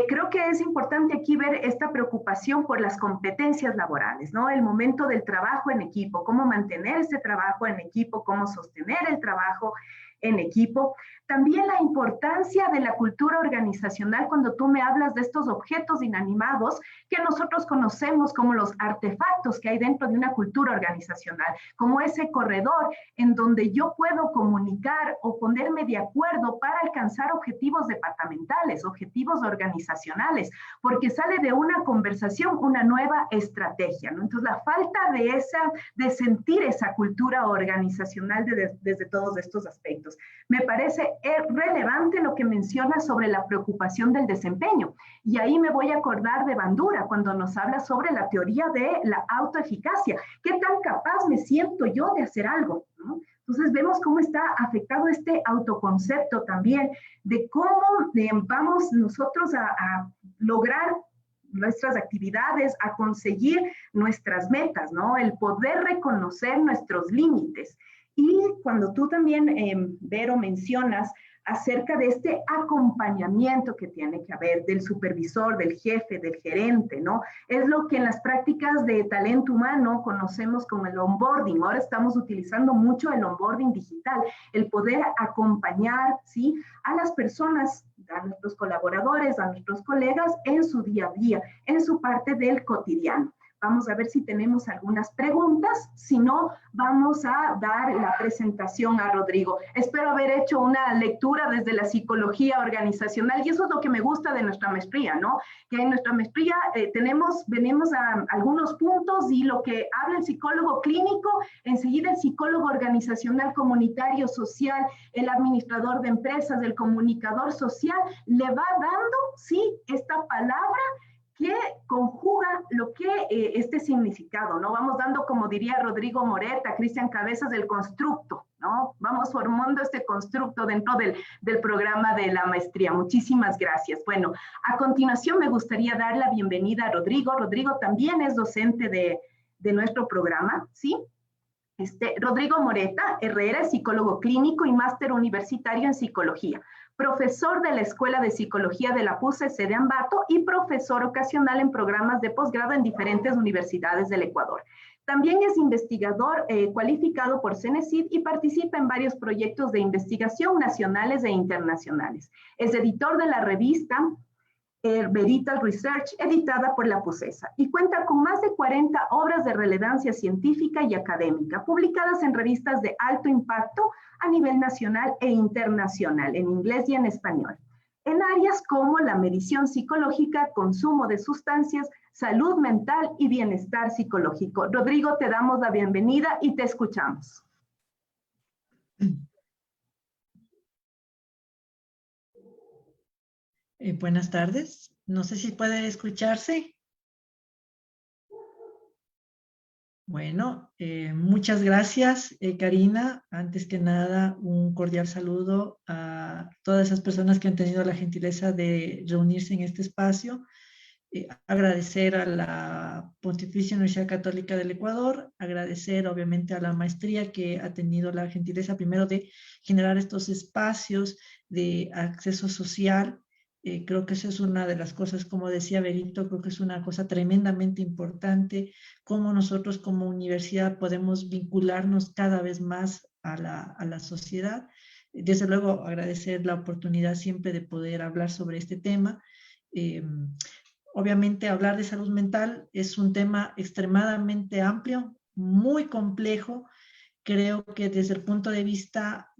Creo que es importante aquí ver esta preocupación por las competencias laborales, ¿no? El momento del trabajo en equipo, cómo mantener ese trabajo en equipo, cómo sostener el trabajo, en equipo. También la importancia de la cultura organizacional cuando tú me hablas de estos objetos inanimados que nosotros conocemos como los artefactos que hay dentro de una cultura organizacional, como ese corredor en donde yo puedo comunicar o ponerme de acuerdo para alcanzar objetivos departamentales, objetivos organizacionales, porque sale de una conversación una nueva estrategia, ¿no? Entonces, la falta de sentir esa cultura organizacional desde todos estos aspectos. Me parece relevante lo que menciona sobre la preocupación del desempeño. Y ahí me voy a acordar de Bandura cuando nos habla sobre la teoría de la autoeficacia. ¿Qué tan capaz me siento yo de hacer algo, ¿no? Entonces vemos cómo está afectado este autoconcepto también, de cómo vamos nosotros a lograr nuestras actividades, a conseguir nuestras metas, ¿no? El poder reconocer nuestros límites. Y cuando tú también, Vero, mencionas acerca de este acompañamiento que tiene que haber del supervisor, del jefe, del gerente, ¿no? Es lo que en las prácticas de talento humano conocemos como el onboarding. Ahora estamos utilizando mucho el onboarding digital, el poder acompañar, ¿sí?, a las personas, a nuestros colaboradores, a nuestros colegas en su día a día, en su parte del cotidiano. Vamos a ver si tenemos algunas preguntas. Si no, vamos a dar la presentación a Rodrigo. Espero haber hecho una lectura desde la psicología organizacional y eso es lo que me gusta de nuestra maestría, ¿no? Que en nuestra maestría venimos a algunos puntos y lo que habla el psicólogo clínico, enseguida el psicólogo organizacional, comunitario, social, el administrador de empresas, el comunicador social, le va dando, sí, esta palabra que conjuga lo que este significado, ¿no? Vamos dando, como diría Rodrigo Moreta, Cristian Cabezas, el constructo, ¿no? Vamos formando este constructo dentro del programa de la maestría. Muchísimas gracias. Bueno, a continuación me gustaría dar la bienvenida a Rodrigo. Rodrigo también es docente de nuestro programa, ¿sí? Rodrigo Moreta Herrera es psicólogo clínico y máster universitario en psicología, profesor de la Escuela de Psicología de la PUCE sede Ambato y profesor ocasional en programas de posgrado en diferentes universidades del Ecuador. También es investigador cualificado por CENESID y participa en varios proyectos de investigación nacionales e internacionales. Es editor de la revista Veritas Research, editada por la PUCESA, y cuenta con más de 40 obras de relevancia científica y académica, publicadas en revistas de alto impacto a nivel nacional e internacional, en inglés y en español, en áreas como la medición psicológica, consumo de sustancias, salud mental y bienestar psicológico. Rodrigo, te damos la bienvenida y te escuchamos. Buenas tardes. No sé si puede escucharse. Bueno, muchas gracias, Karina. Antes que nada, un cordial saludo a todas esas personas que han tenido la gentileza de reunirse en este espacio. Agradecer a la Pontificia Universidad Católica del Ecuador, agradecer obviamente a la maestría que ha tenido la gentileza primero de generar estos espacios de acceso social. Creo que esa es una de las cosas, como decía Berito, creo que es una cosa tremendamente importante, cómo nosotros como universidad podemos vincularnos cada vez más a la sociedad. Desde luego, agradecer la oportunidad siempre de poder hablar sobre este tema. Obviamente, hablar de salud mental es un tema extremadamente amplio, muy complejo. Creo que desde el punto de vista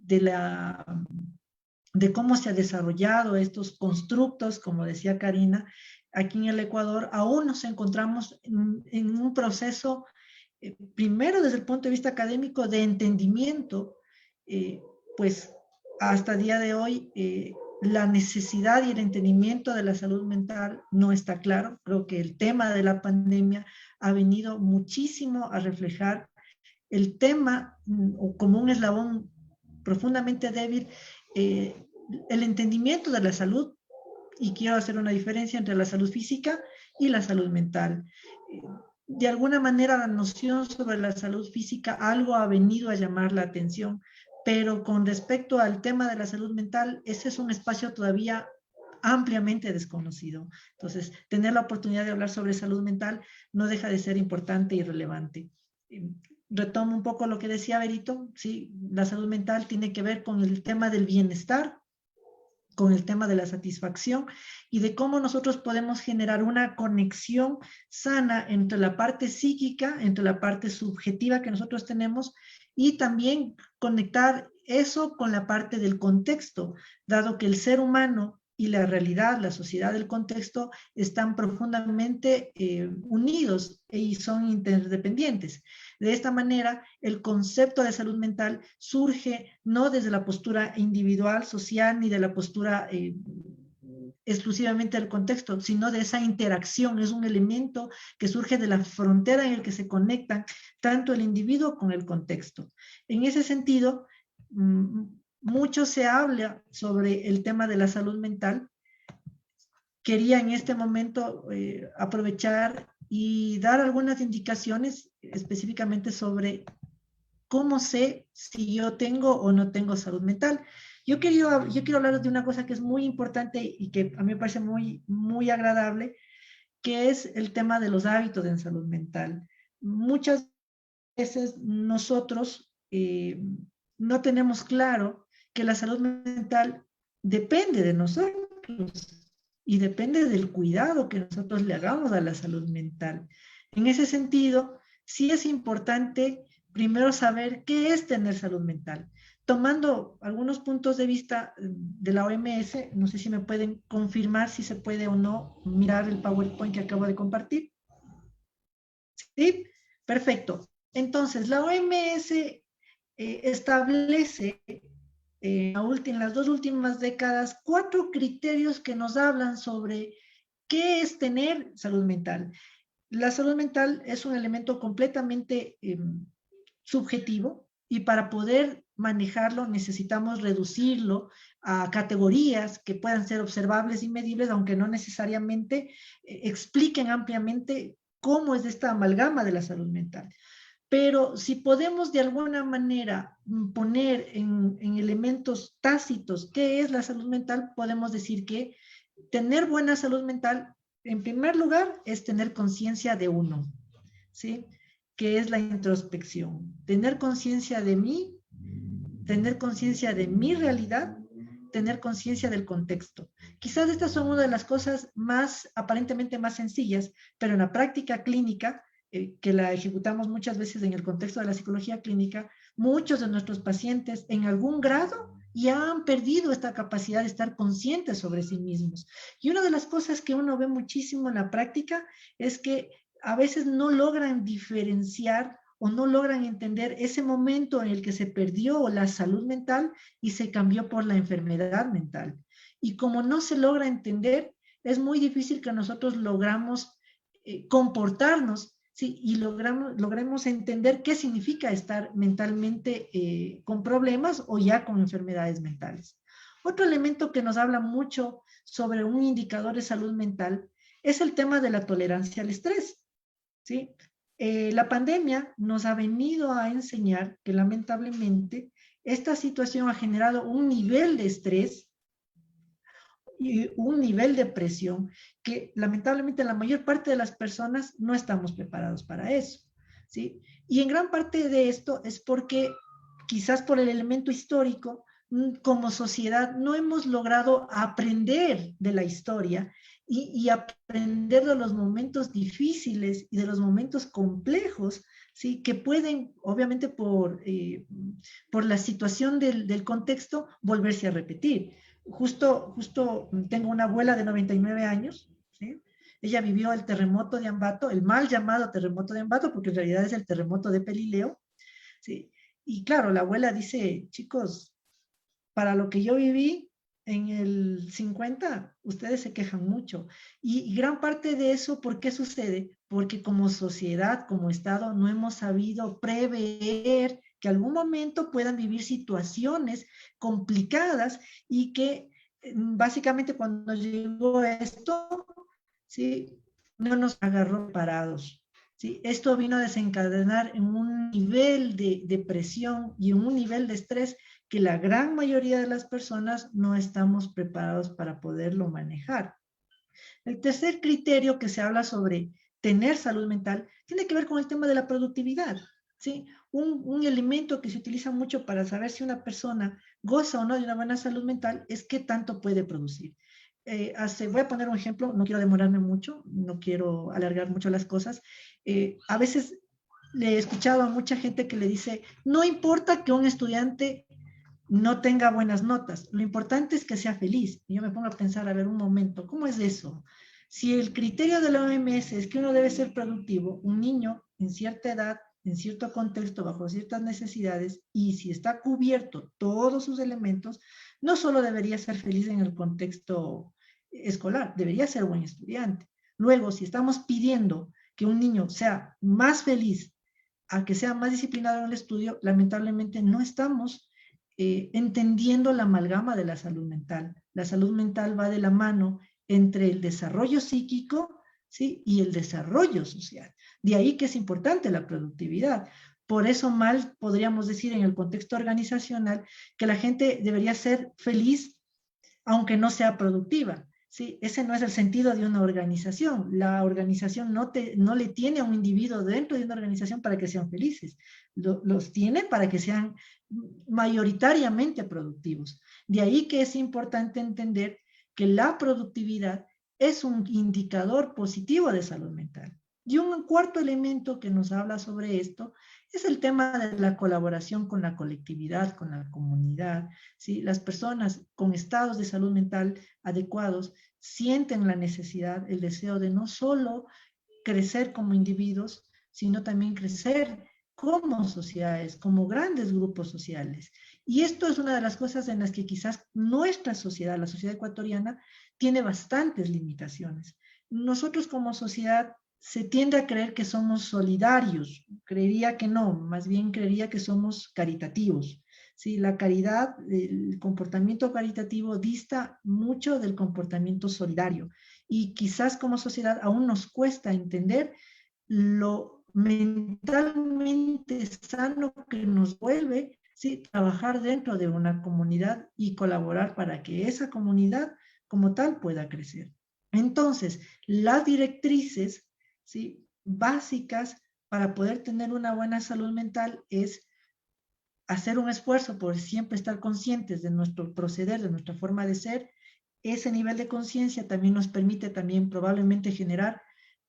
de cómo se han desarrollado estos constructos, como decía Karina, aquí en el Ecuador aún nos encontramos en un proceso, primero desde el punto de vista académico, de entendimiento, pues hasta el día de hoy la necesidad y el entendimiento de la salud mental no está claro. Creo que el tema de la pandemia ha venido muchísimo a reflejar el tema como un eslabón profundamente débil, el entendimiento de la salud, y quiero hacer una diferencia entre la salud física y la salud mental. De alguna manera la noción sobre la salud física algo ha venido a llamar la atención, pero con respecto al tema de la salud mental, ese es un espacio todavía ampliamente desconocido. Entonces, tener la oportunidad de hablar sobre salud mental no deja de ser importante y relevante. retomo un poco lo que decía Berito, ¿sí? La salud mental tiene que ver con el tema del bienestar, con el tema de la satisfacción y de cómo nosotros podemos generar una conexión sana entre la parte psíquica, entre la parte subjetiva que nosotros tenemos y también conectar eso con la parte del contexto, dado que el ser humano y la realidad, la sociedad, el contexto están profundamente unidos y son interdependientes. De esta manera, el concepto de salud mental surge no desde la postura individual, social, ni de la postura exclusivamente del contexto, sino de esa interacción. Es un elemento que surge de la frontera en el que se conectan tanto el individuo con el contexto. En ese sentido, mucho se habla sobre el tema de la salud mental. Quería en este momento aprovechar y dar algunas indicaciones específicamente sobre cómo sé si yo tengo o no tengo salud mental. Yo quiero hablar de una cosa que es muy importante y que a mí me parece muy agradable, que es el tema de los hábitos en salud mental. Muchas veces nosotros no tenemos claro que la salud mental depende de nosotros y depende del cuidado que nosotros le hagamos a la salud mental. En ese sentido, sí es importante primero saber qué es tener salud mental. Tomando algunos puntos de vista de la OMS, no sé si me pueden confirmar si se puede o no mirar el PowerPoint que acabo de compartir. ¿Sí? Perfecto. Entonces, la OMS establece en las 2 últimas décadas 4 criterios que nos hablan sobre qué es tener salud mental. La salud mental es un elemento completamente subjetivo y para poder manejarlo necesitamos reducirlo a categorías que puedan ser observables y medibles, aunque no necesariamente expliquen ampliamente cómo es esta amalgama de la salud mental. Pero si podemos de alguna manera poner en elementos tácitos qué es la salud mental, podemos decir que tener buena salud mental, en primer lugar, es tener conciencia de uno, ¿sí? Que es la introspección. Tener conciencia de mí, tener conciencia de mi realidad, tener conciencia del contexto. Quizás estas son una de las cosas aparentemente más sencillas, pero en la práctica clínica, que la ejecutamos muchas veces en el contexto de la psicología clínica, muchos de nuestros pacientes en algún grado ya han perdido esta capacidad de estar conscientes sobre sí mismos. Y una de las cosas que uno ve muchísimo en la práctica es que a veces no logran diferenciar o no logran entender ese momento en el que se perdió la salud mental y se cambió por la enfermedad mental. Y como no se logra entender, es muy difícil que nosotros logramos comportarnos, ¿sí? Y logremos entender qué significa estar mentalmente con problemas o ya con enfermedades mentales. Otro elemento que nos habla mucho sobre un indicador de salud mental es el tema de la tolerancia al estrés, ¿sí? La pandemia nos ha venido a enseñar que lamentablemente esta situación ha generado un nivel de estrés y un nivel de presión que lamentablemente la mayor parte de las personas no estamos preparados para eso, ¿sí? Y en gran parte de esto es porque quizás por el elemento histórico, como sociedad no hemos logrado aprender de la historia y aprender de los momentos difíciles y de los momentos complejos, ¿sí? Que pueden, obviamente por la situación del contexto, volverse a repetir. Justo tengo una abuela de 99 años, ¿sí? Ella vivió el terremoto de Ambato, el mal llamado terremoto de Ambato, porque en realidad es el terremoto de Pelileo, ¿sí? Y claro, la abuela dice, chicos, para lo que yo viví en el 50, ustedes se quejan mucho. Y gran parte de eso, ¿por qué sucede? Porque como sociedad, como Estado, no hemos sabido prever que algún momento puedan vivir situaciones complicadas y que básicamente cuando llegó esto, ¿sí? No nos agarró parados. ¿Sí? Esto vino a desencadenar en un nivel de presión y en un nivel de estrés que la gran mayoría de las personas no estamos preparados para poderlo manejar. El tercer criterio que se habla sobre tener salud mental tiene que ver con el tema de la productividad, ¿sí? un elemento que se utiliza mucho para saber si una persona goza o no de una buena salud mental es qué tanto puede producir. Voy a poner un ejemplo, no quiero demorarme mucho, no quiero alargar mucho las cosas. A veces le he escuchado a mucha gente que le dice, no importa que un estudiante no tenga buenas notas, lo importante es que sea feliz. Y yo me pongo a pensar, a ver, un momento, ¿cómo es eso? Si el criterio de la OMS es que uno debe ser productivo, un niño en cierta edad, en cierto contexto, bajo ciertas necesidades, y si está cubierto todos sus elementos, no solo debería ser feliz en el contexto escolar, debería ser buen estudiante. Luego, si estamos pidiendo que un niño sea más feliz a que sea más disciplinado en el estudio, lamentablemente no estamos entendiendo la amalgama de la salud mental. La salud mental va de la mano entre el desarrollo psíquico, ¿sí?, y el desarrollo social. De ahí que es importante la productividad. Por eso mal podríamos decir en el contexto organizacional que la gente debería ser feliz aunque no sea productiva. ¿Sí? Ese no es el sentido de una organización. La organización no le tiene a un individuo dentro de una organización para que sean felices. Los tiene para que sean mayoritariamente productivos. De ahí que es importante entender que la productividad es un indicador positivo de salud mental. Y un cuarto elemento que nos habla sobre esto es el tema de la colaboración con la colectividad, con la comunidad. ¿Sí? Las personas con estados de salud mental adecuados sienten la necesidad, el deseo de no solo crecer como individuos, sino también crecer como sociedades, como grandes grupos sociales. Y esto es una de las cosas en las que quizás nuestra sociedad, la sociedad ecuatoriana, tiene bastantes limitaciones. Nosotros como sociedad se tiende a creer que somos solidarios. Creería que no, más bien creería que somos caritativos. Sí, la caridad, el comportamiento caritativo dista mucho del comportamiento solidario. Y quizás como sociedad aún nos cuesta entender lo mentalmente sano que nos vuelve, ¿sí?, trabajar dentro de una comunidad y colaborar para que esa comunidad como tal pueda crecer. Entonces, las directrices, ¿sí?, básicas para poder tener una buena salud mental es hacer un esfuerzo por siempre estar conscientes de nuestro proceder, de nuestra forma de ser. Ese nivel de conciencia también nos permite también probablemente generar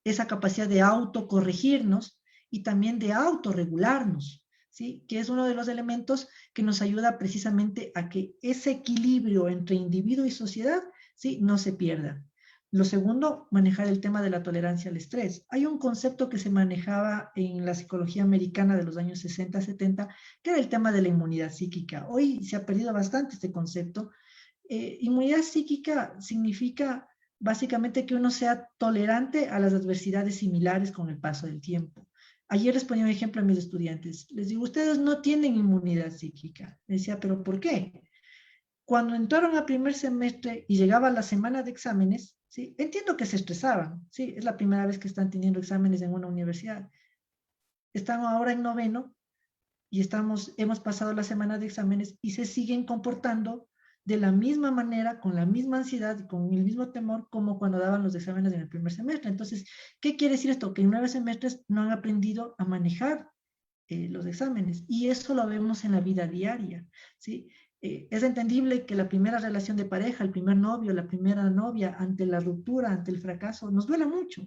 esa capacidad de autocorregirnos y también de autorregularnos, ¿sí?, que es uno de los elementos que nos ayuda precisamente a que ese equilibrio entre individuo y sociedad, ¿sí?, no se pierda. Lo segundo, manejar el tema de la tolerancia al estrés. Hay un concepto que se manejaba en la psicología americana de los años 60, 70, que era el tema de la inmunidad psíquica. Hoy se ha perdido bastante este concepto. Inmunidad psíquica significa básicamente que uno sea tolerante a las adversidades similares con el paso del tiempo. Ayer les ponía un ejemplo a mis estudiantes. Les digo, ustedes no tienen inmunidad psíquica. Me decía, ¿pero por qué? Cuando entraron a primer semestre y llegaba la semana de exámenes, ¿sí?, entiendo que se estresaban, ¿sí?, es la primera vez que están teniendo exámenes en una universidad. Están ahora en noveno y hemos pasado la semana de exámenes y se siguen comportando de la misma manera, con la misma ansiedad y con el mismo temor como cuando daban los exámenes en el primer semestre. Entonces, ¿qué quiere decir esto? Que en 9 semestres no han aprendido a manejar los exámenes, y eso lo vemos en la vida diaria, ¿sí? Es entendible que la primera relación de pareja, el primer novio, la primera novia, ante la ruptura, ante el fracaso, nos duela mucho.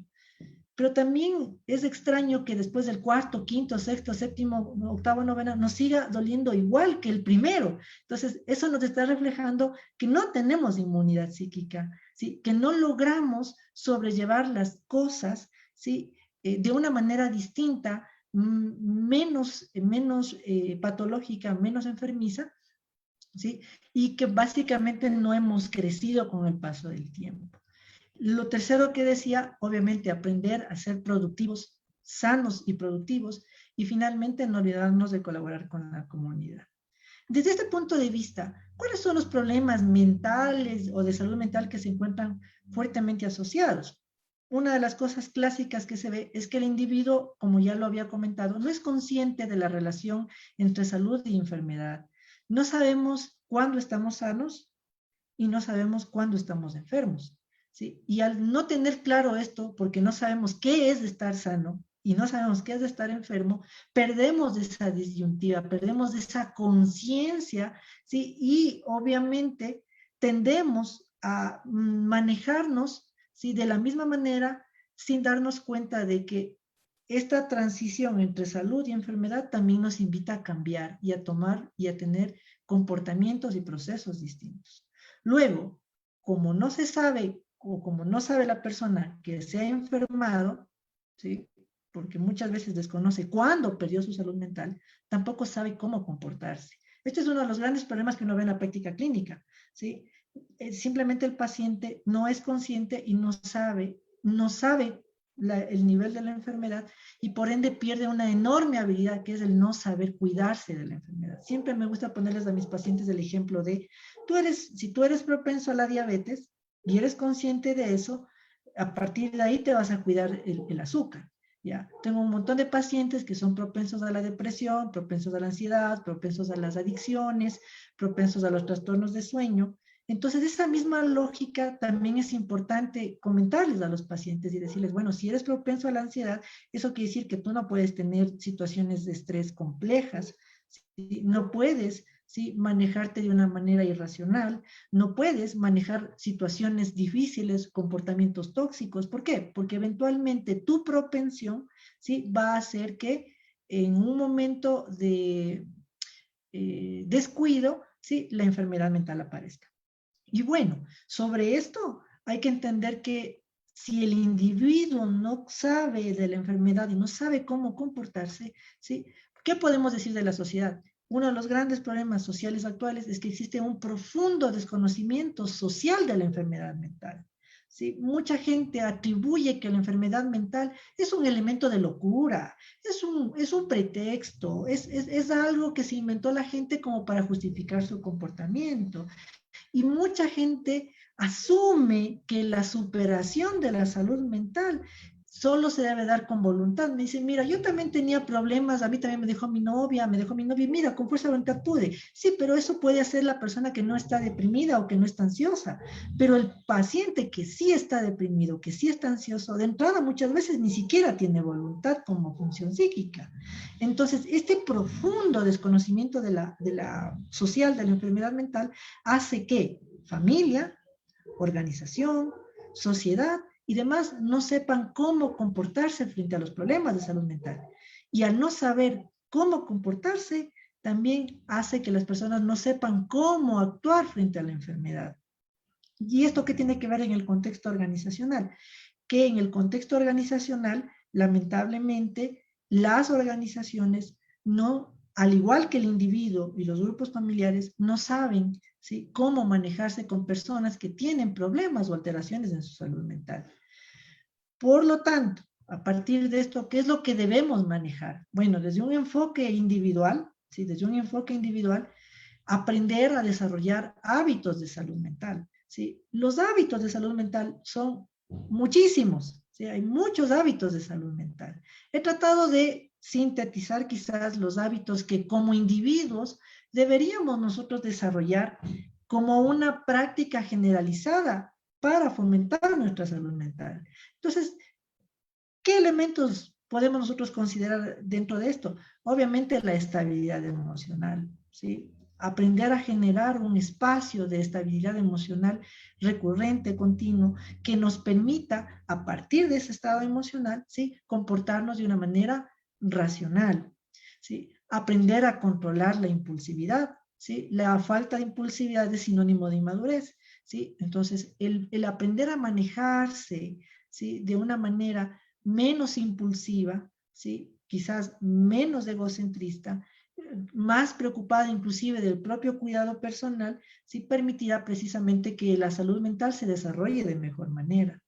Pero también es extraño que después del cuarto, quinto, sexto, séptimo, octavo, novena, nos siga doliendo igual que el primero. Entonces, eso nos está reflejando que no tenemos inmunidad psíquica, ¿sí?, que no logramos sobrellevar las cosas, ¿sí?, de una manera distinta, menos patológica, menos enfermiza, ¿sí?, y que básicamente no hemos crecido con el paso del tiempo. Lo tercero que decía, obviamente, aprender a ser productivos, sanos y productivos, y finalmente no olvidarnos de colaborar con la comunidad. Desde este punto de vista, ¿cuáles son los problemas mentales o de salud mental que se encuentran fuertemente asociados? Una de las cosas clásicas que se ve es que el individuo, como ya lo había comentado, no es consciente de la relación entre salud y enfermedad. No sabemos cuándo estamos sanos y no sabemos cuándo estamos enfermos, ¿sí? Y al no tener claro esto, porque no sabemos qué es estar sano y no sabemos qué es de estar enfermo, perdemos esa disyuntiva, perdemos esa conciencia, ¿sí? Y obviamente tendemos a manejarnos, ¿sí? De la misma manera, sin darnos cuenta de que esta transición entre salud y enfermedad también nos invita a cambiar y a tomar y a tener comportamientos y procesos distintos. Luego, como no se sabe o como no sabe la persona que se ha enfermado, ¿sí? Porque muchas veces desconoce cuándo perdió su salud mental, tampoco sabe cómo comportarse. Este es uno de los grandes problemas que uno ve en la práctica clínica, ¿sí? Simplemente el paciente no es consciente y no sabe el nivel de la enfermedad y por ende pierde una enorme habilidad que es el no saber cuidarse de la enfermedad. Siempre me gusta ponerles a mis pacientes el ejemplo de, si tú eres propenso a la diabetes y eres consciente de eso, a partir de ahí te vas a cuidar el azúcar. ¿Ya? Tengo un montón de pacientes que son propensos a la depresión, propensos a la ansiedad, propensos a las adicciones, propensos a los trastornos de sueño. Entonces, esa misma lógica también es importante comentarles a los pacientes y decirles, bueno, si eres propenso a la ansiedad, eso quiere decir que tú no puedes tener situaciones de estrés complejas, ¿sí? No puedes, ¿sí? Manejarte de una manera irracional, no puedes manejar situaciones difíciles, comportamientos tóxicos. ¿Por qué? Porque eventualmente tu propensión, ¿sí? Va a hacer que en un momento de descuido, ¿sí? La enfermedad mental aparezca. Y bueno, sobre esto hay que entender que si el individuo no sabe de la enfermedad y no sabe cómo comportarse, ¿sí? ¿Qué podemos decir de la sociedad? Uno de los grandes problemas sociales actuales es que existe un profundo desconocimiento social de la enfermedad mental. ¿Sí? Mucha gente atribuye que la enfermedad mental es un elemento de locura, es un pretexto, es algo que se inventó la gente como para justificar su comportamiento. Y mucha gente asume que la superación de la salud mental solo se debe dar con voluntad. Me dicen, mira, yo también tenía problemas, a mí también me dejó mi novia, mira, con fuerza de voluntad pude. Sí, pero eso puede hacer la persona que no está deprimida o que no está ansiosa. Pero el paciente que sí está deprimido, que sí está ansioso, de entrada muchas veces ni siquiera tiene voluntad como función psíquica. Entonces, este profundo desconocimiento de la social de la enfermedad mental hace que familia, organización, sociedad y demás no sepan cómo comportarse frente a los problemas de salud mental. Y al no saber cómo comportarse, también hace que las personas no sepan cómo actuar frente a la enfermedad. ¿Y esto qué tiene que ver en el contexto organizacional? Que en el contexto organizacional, lamentablemente, las organizaciones no, al igual que el individuo y los grupos familiares, no saben, ¿sí? Cómo manejarse con personas que tienen problemas o alteraciones en su salud mental. Por lo tanto, a partir de esto, ¿qué es lo que debemos manejar? Bueno, desde un enfoque individual, ¿sí? Desde un enfoque individual, aprender a desarrollar hábitos de salud mental, ¿sí? Los hábitos de salud mental son muchísimos, ¿sí? Hay muchos hábitos de salud mental. He tratado de sintetizar quizás los hábitos que como individuos deberíamos nosotros desarrollar como una práctica generalizada para fomentar nuestra salud mental. Entonces, ¿qué elementos podemos nosotros considerar dentro de esto? Obviamente la estabilidad emocional, ¿sí? Aprender a generar un espacio de estabilidad emocional recurrente, continuo, que nos permita, a partir de ese estado emocional, ¿sí? Comportarnos de una manera racional, ¿sí? Aprender a controlar la impulsividad, ¿sí? La falta de impulsividad es sinónimo de inmadurez, ¿sí? Entonces, el aprender a manejarse, ¿sí? De una manera menos impulsiva, ¿sí? Quizás menos egocentrista, más preocupada inclusive del propio cuidado personal, sí permitirá precisamente que la salud mental se desarrolle de mejor manera.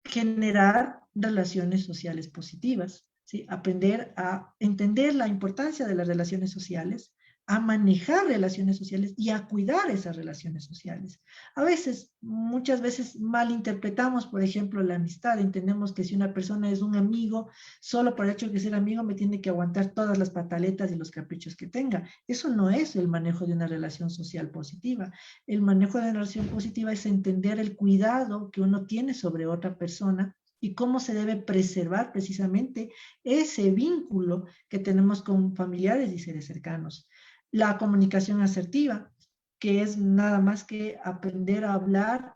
Generar relaciones sociales positivas, ¿sí? Aprender a entender la importancia de las relaciones sociales, a manejar relaciones sociales y a cuidar esas relaciones sociales. A veces, muchas veces malinterpretamos, por ejemplo, la amistad. Entendemos que si una persona es un amigo, solo por el hecho de ser amigo me tiene que aguantar todas las pataletas y los caprichos que tenga. Eso no es el manejo de una relación social positiva. El manejo de una relación positiva es entender el cuidado que uno tiene sobre otra persona y cómo se debe preservar precisamente ese vínculo que tenemos con familiares y seres cercanos. La comunicación asertiva, que es nada más que aprender a hablar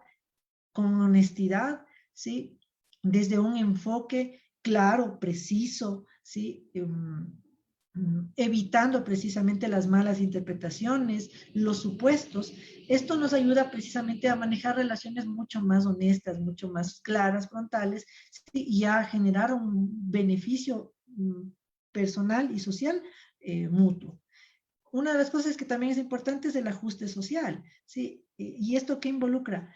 con honestidad, ¿sí? Desde un enfoque claro, preciso, ¿sí? Evitando precisamente las malas interpretaciones, los supuestos. Esto nos ayuda precisamente a manejar relaciones mucho más honestas, mucho más claras, frontales, ¿sí? Y a generar un beneficio personal y social mutuo. Una de las cosas que también es importante es el ajuste social, ¿sí? ¿Y esto qué involucra?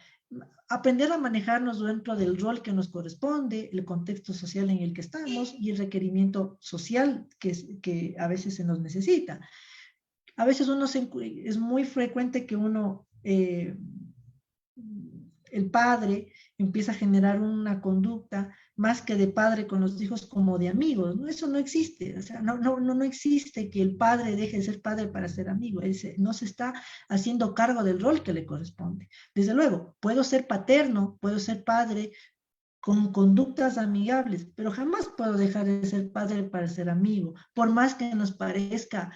Aprender a manejarnos dentro del rol que nos corresponde, el contexto social en el que estamos y el requerimiento social que a veces se nos necesita. A veces es muy frecuente que el padre empieza a generar una conducta más que de padre con los hijos como de amigos, ¿no? Eso no existe, o sea, no existe que el padre deje de ser padre para ser amigo, no se está haciendo cargo del rol que le corresponde. Desde luego, puedo ser paterno, puedo ser padre con conductas amigables, pero jamás puedo dejar de ser padre para ser amigo, por más que nos parezca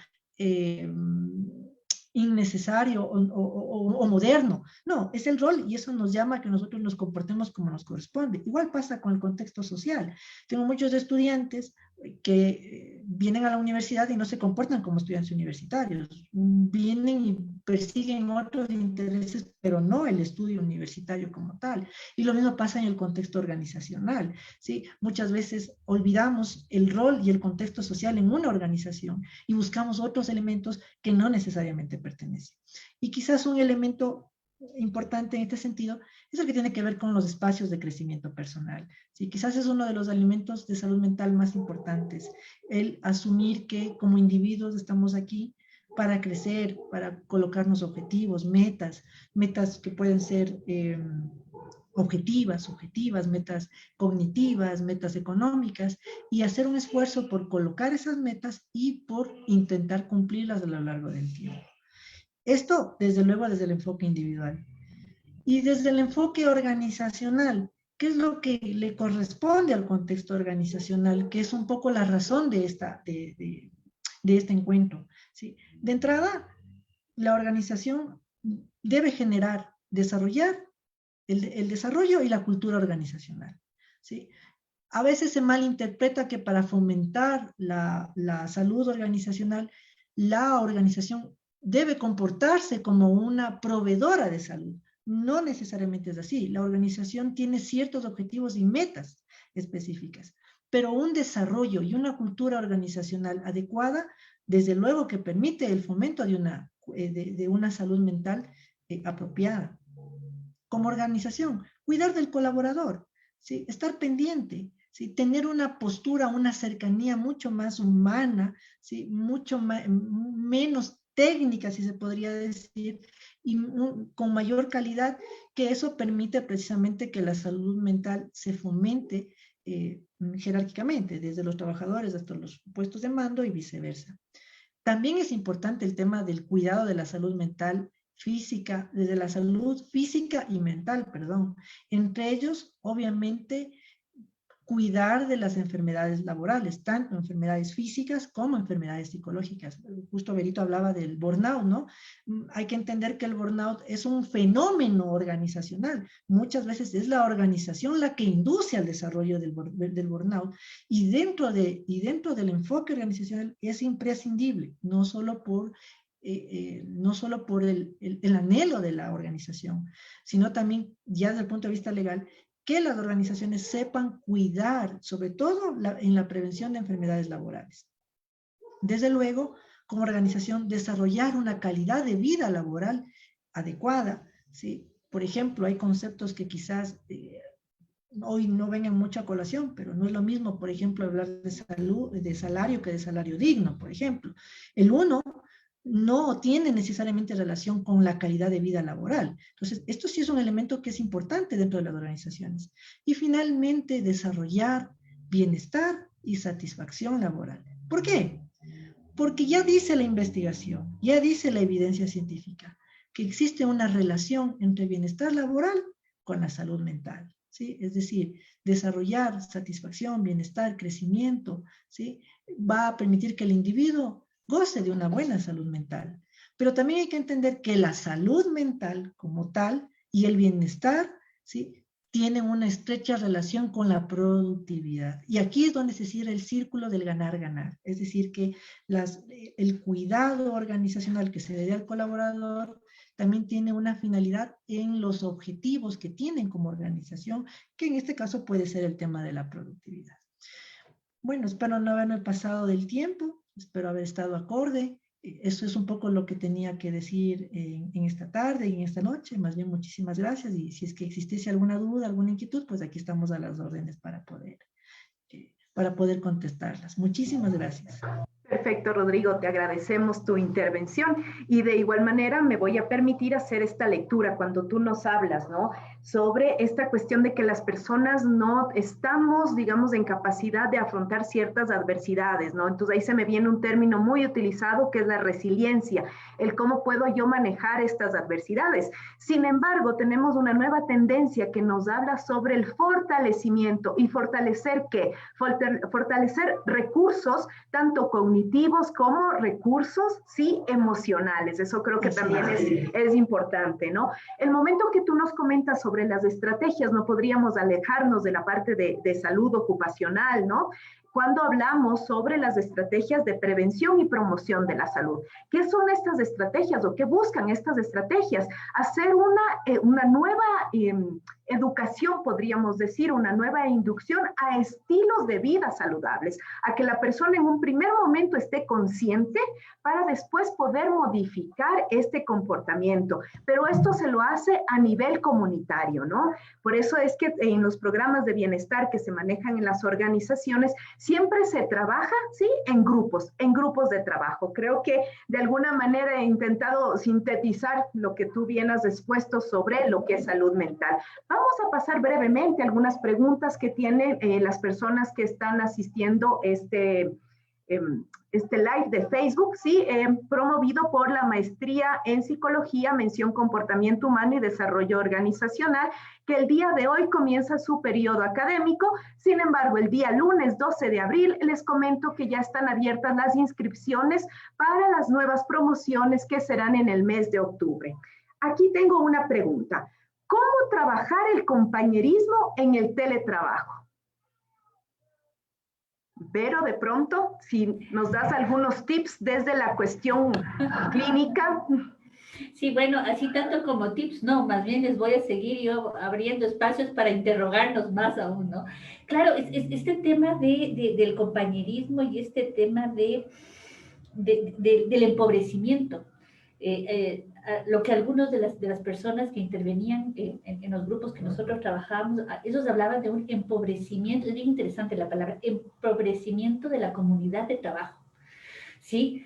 innecesario o moderno. No, es el rol y eso nos llama a que nosotros nos comportemos como nos corresponde. Igual pasa con el contexto social. Tengo muchos estudiantes que vienen a la universidad y no se comportan como estudiantes universitarios. Vienen y persiguen otros intereses, pero no el estudio universitario como tal. Y lo mismo pasa en el contexto organizacional, ¿sí? Muchas veces olvidamos el rol y el contexto social en una organización y buscamos otros elementos que no necesariamente pertenecen. Y quizás un elemento importante en este sentido es el que tiene que ver con los espacios de crecimiento personal. ¿Sí? Quizás es uno de los elementos de salud mental más importantes, el asumir que como individuos estamos aquí para crecer, para colocarnos objetivos, metas que pueden ser objetivas, metas cognitivas, metas económicas, y hacer un esfuerzo por colocar esas metas y por intentar cumplirlas a lo largo del tiempo. Esto, desde luego, desde el enfoque individual. Y desde el enfoque organizacional, ¿qué es lo que le corresponde al contexto organizacional? Que es un poco la razón de este encuentro. ¿Sí? De entrada, la organización debe generar, desarrollar el desarrollo y la cultura organizacional. ¿Sí? A veces se malinterpreta que para fomentar la salud organizacional, la organización debe comportarse como una proveedora de salud. No necesariamente es así. La organización tiene ciertos objetivos y metas específicas, pero un desarrollo y una cultura organizacional adecuada, desde luego que permite el fomento de una salud mental apropiada. Como organización, cuidar del colaborador, ¿sí? Estar pendiente, ¿sí? Tener una postura, una cercanía mucho más humana, ¿sí? Menos técnica, si se podría decir, y con mayor calidad, que eso permite precisamente que la salud mental se fomente jerárquicamente, desde los trabajadores hasta los puestos de mando y viceversa. También es importante el tema del cuidado de la salud mental física, desde la salud física y mental, perdón. Entre ellos, obviamente, cuidar de las enfermedades laborales, tanto enfermedades físicas como enfermedades psicológicas. Justo Berito hablaba del burnout, ¿no? Hay que entender que el burnout es un fenómeno organizacional. Muchas veces es la organización la que induce al desarrollo del burnout y dentro del enfoque organizacional es imprescindible, no solo por el anhelo de la organización, sino también ya desde el punto de vista legal, que las organizaciones sepan cuidar, sobre todo en la prevención de enfermedades laborales. Desde luego, como organización, desarrollar una calidad de vida laboral adecuada, ¿sí? Por ejemplo, hay conceptos que quizás hoy no vengan mucho a colación, pero no es lo mismo, por ejemplo, hablar de salario que de salario digno, por ejemplo. El uno no tiene necesariamente relación con la calidad de vida laboral. Entonces, esto sí es un elemento que es importante dentro de las organizaciones. Y finalmente, desarrollar bienestar y satisfacción laboral. ¿Por qué? Porque ya dice la investigación, ya dice la evidencia científica, que existe una relación entre bienestar laboral con la salud mental. ¿sí? Es decir, desarrollar satisfacción, bienestar, crecimiento, ¿sí? Va a permitir que el individuo goce de una buena salud mental. Pero también hay que entender que la salud mental como tal y el bienestar, ¿sí? Tienen una estrecha relación con la productividad. Y aquí es donde se cierra el círculo del ganar-ganar. Es decir, que el cuidado organizacional que se dé al colaborador también tiene una finalidad en los objetivos que tienen como organización, que en este caso puede ser el tema de la productividad. Bueno, espero no haberme pasado del tiempo, espero haber estado acorde. Eso es un poco lo que tenía que decir en esta tarde y en esta noche. Más bien, muchísimas gracias. Y si es que existiese alguna duda, alguna inquietud, pues aquí estamos a las órdenes para poder contestarlas. Muchísimas gracias. Perfecto, Rodrigo, te agradecemos tu intervención y de igual manera me voy a permitir hacer esta lectura cuando tú nos hablas, ¿no? Sobre esta cuestión de que las personas no estamos, digamos, en capacidad de afrontar ciertas adversidades, ¿no? Entonces ahí se me viene un término muy utilizado que es la resiliencia, el cómo puedo yo manejar estas adversidades. Sin embargo, tenemos una nueva tendencia que nos habla sobre el fortalecimiento y fortalecer ¿qué? Fortalecer recursos, tanto cognitivos como recursos, sí, emocionales. Eso creo que también es importante, ¿no? El momento que tú nos comentas sobre las estrategias, no podríamos alejarnos de la parte de salud ocupacional, ¿no? Cuando hablamos sobre las estrategias de prevención y promoción de la salud. ¿Qué son estas estrategias o qué buscan estas estrategias? Hacer una nueva educación, podríamos decir, una nueva inducción a estilos de vida saludables, a que la persona en un primer momento esté consciente para después poder modificar este comportamiento. Pero esto se lo hace a nivel comunitario, ¿no? Por eso es que en los programas de bienestar que se manejan en las organizaciones, siempre se trabaja, ¿sí? En grupos de trabajo. Creo que de alguna manera he intentado sintetizar lo que tú bien has expuesto sobre lo que es salud mental. Vamos a pasar brevemente algunas preguntas que tienen las personas que están asistiendo este live de Facebook, sí, promovido por la Maestría en Psicología, Mención Comportamiento Humano y Desarrollo Organizacional, que el día de hoy comienza su periodo académico. Sin embargo, el día lunes 12 de abril les comento que ya están abiertas las inscripciones para las nuevas promociones que serán en el mes de octubre. Aquí tengo una pregunta. ¿Cómo trabajar el compañerismo en el teletrabajo? Pero de pronto, si nos das algunos tips desde la cuestión clínica. Sí, bueno, así tanto como tips, no, más bien les voy a seguir yo abriendo espacios para interrogarnos más aún, ¿no? Claro, este tema del compañerismo y este tema del empobrecimiento. Lo que algunos de las personas que intervenían en los grupos que nosotros trabajábamos, ellos hablaban de un empobrecimiento, es bien interesante la palabra, empobrecimiento de la comunidad de trabajo, ¿sí?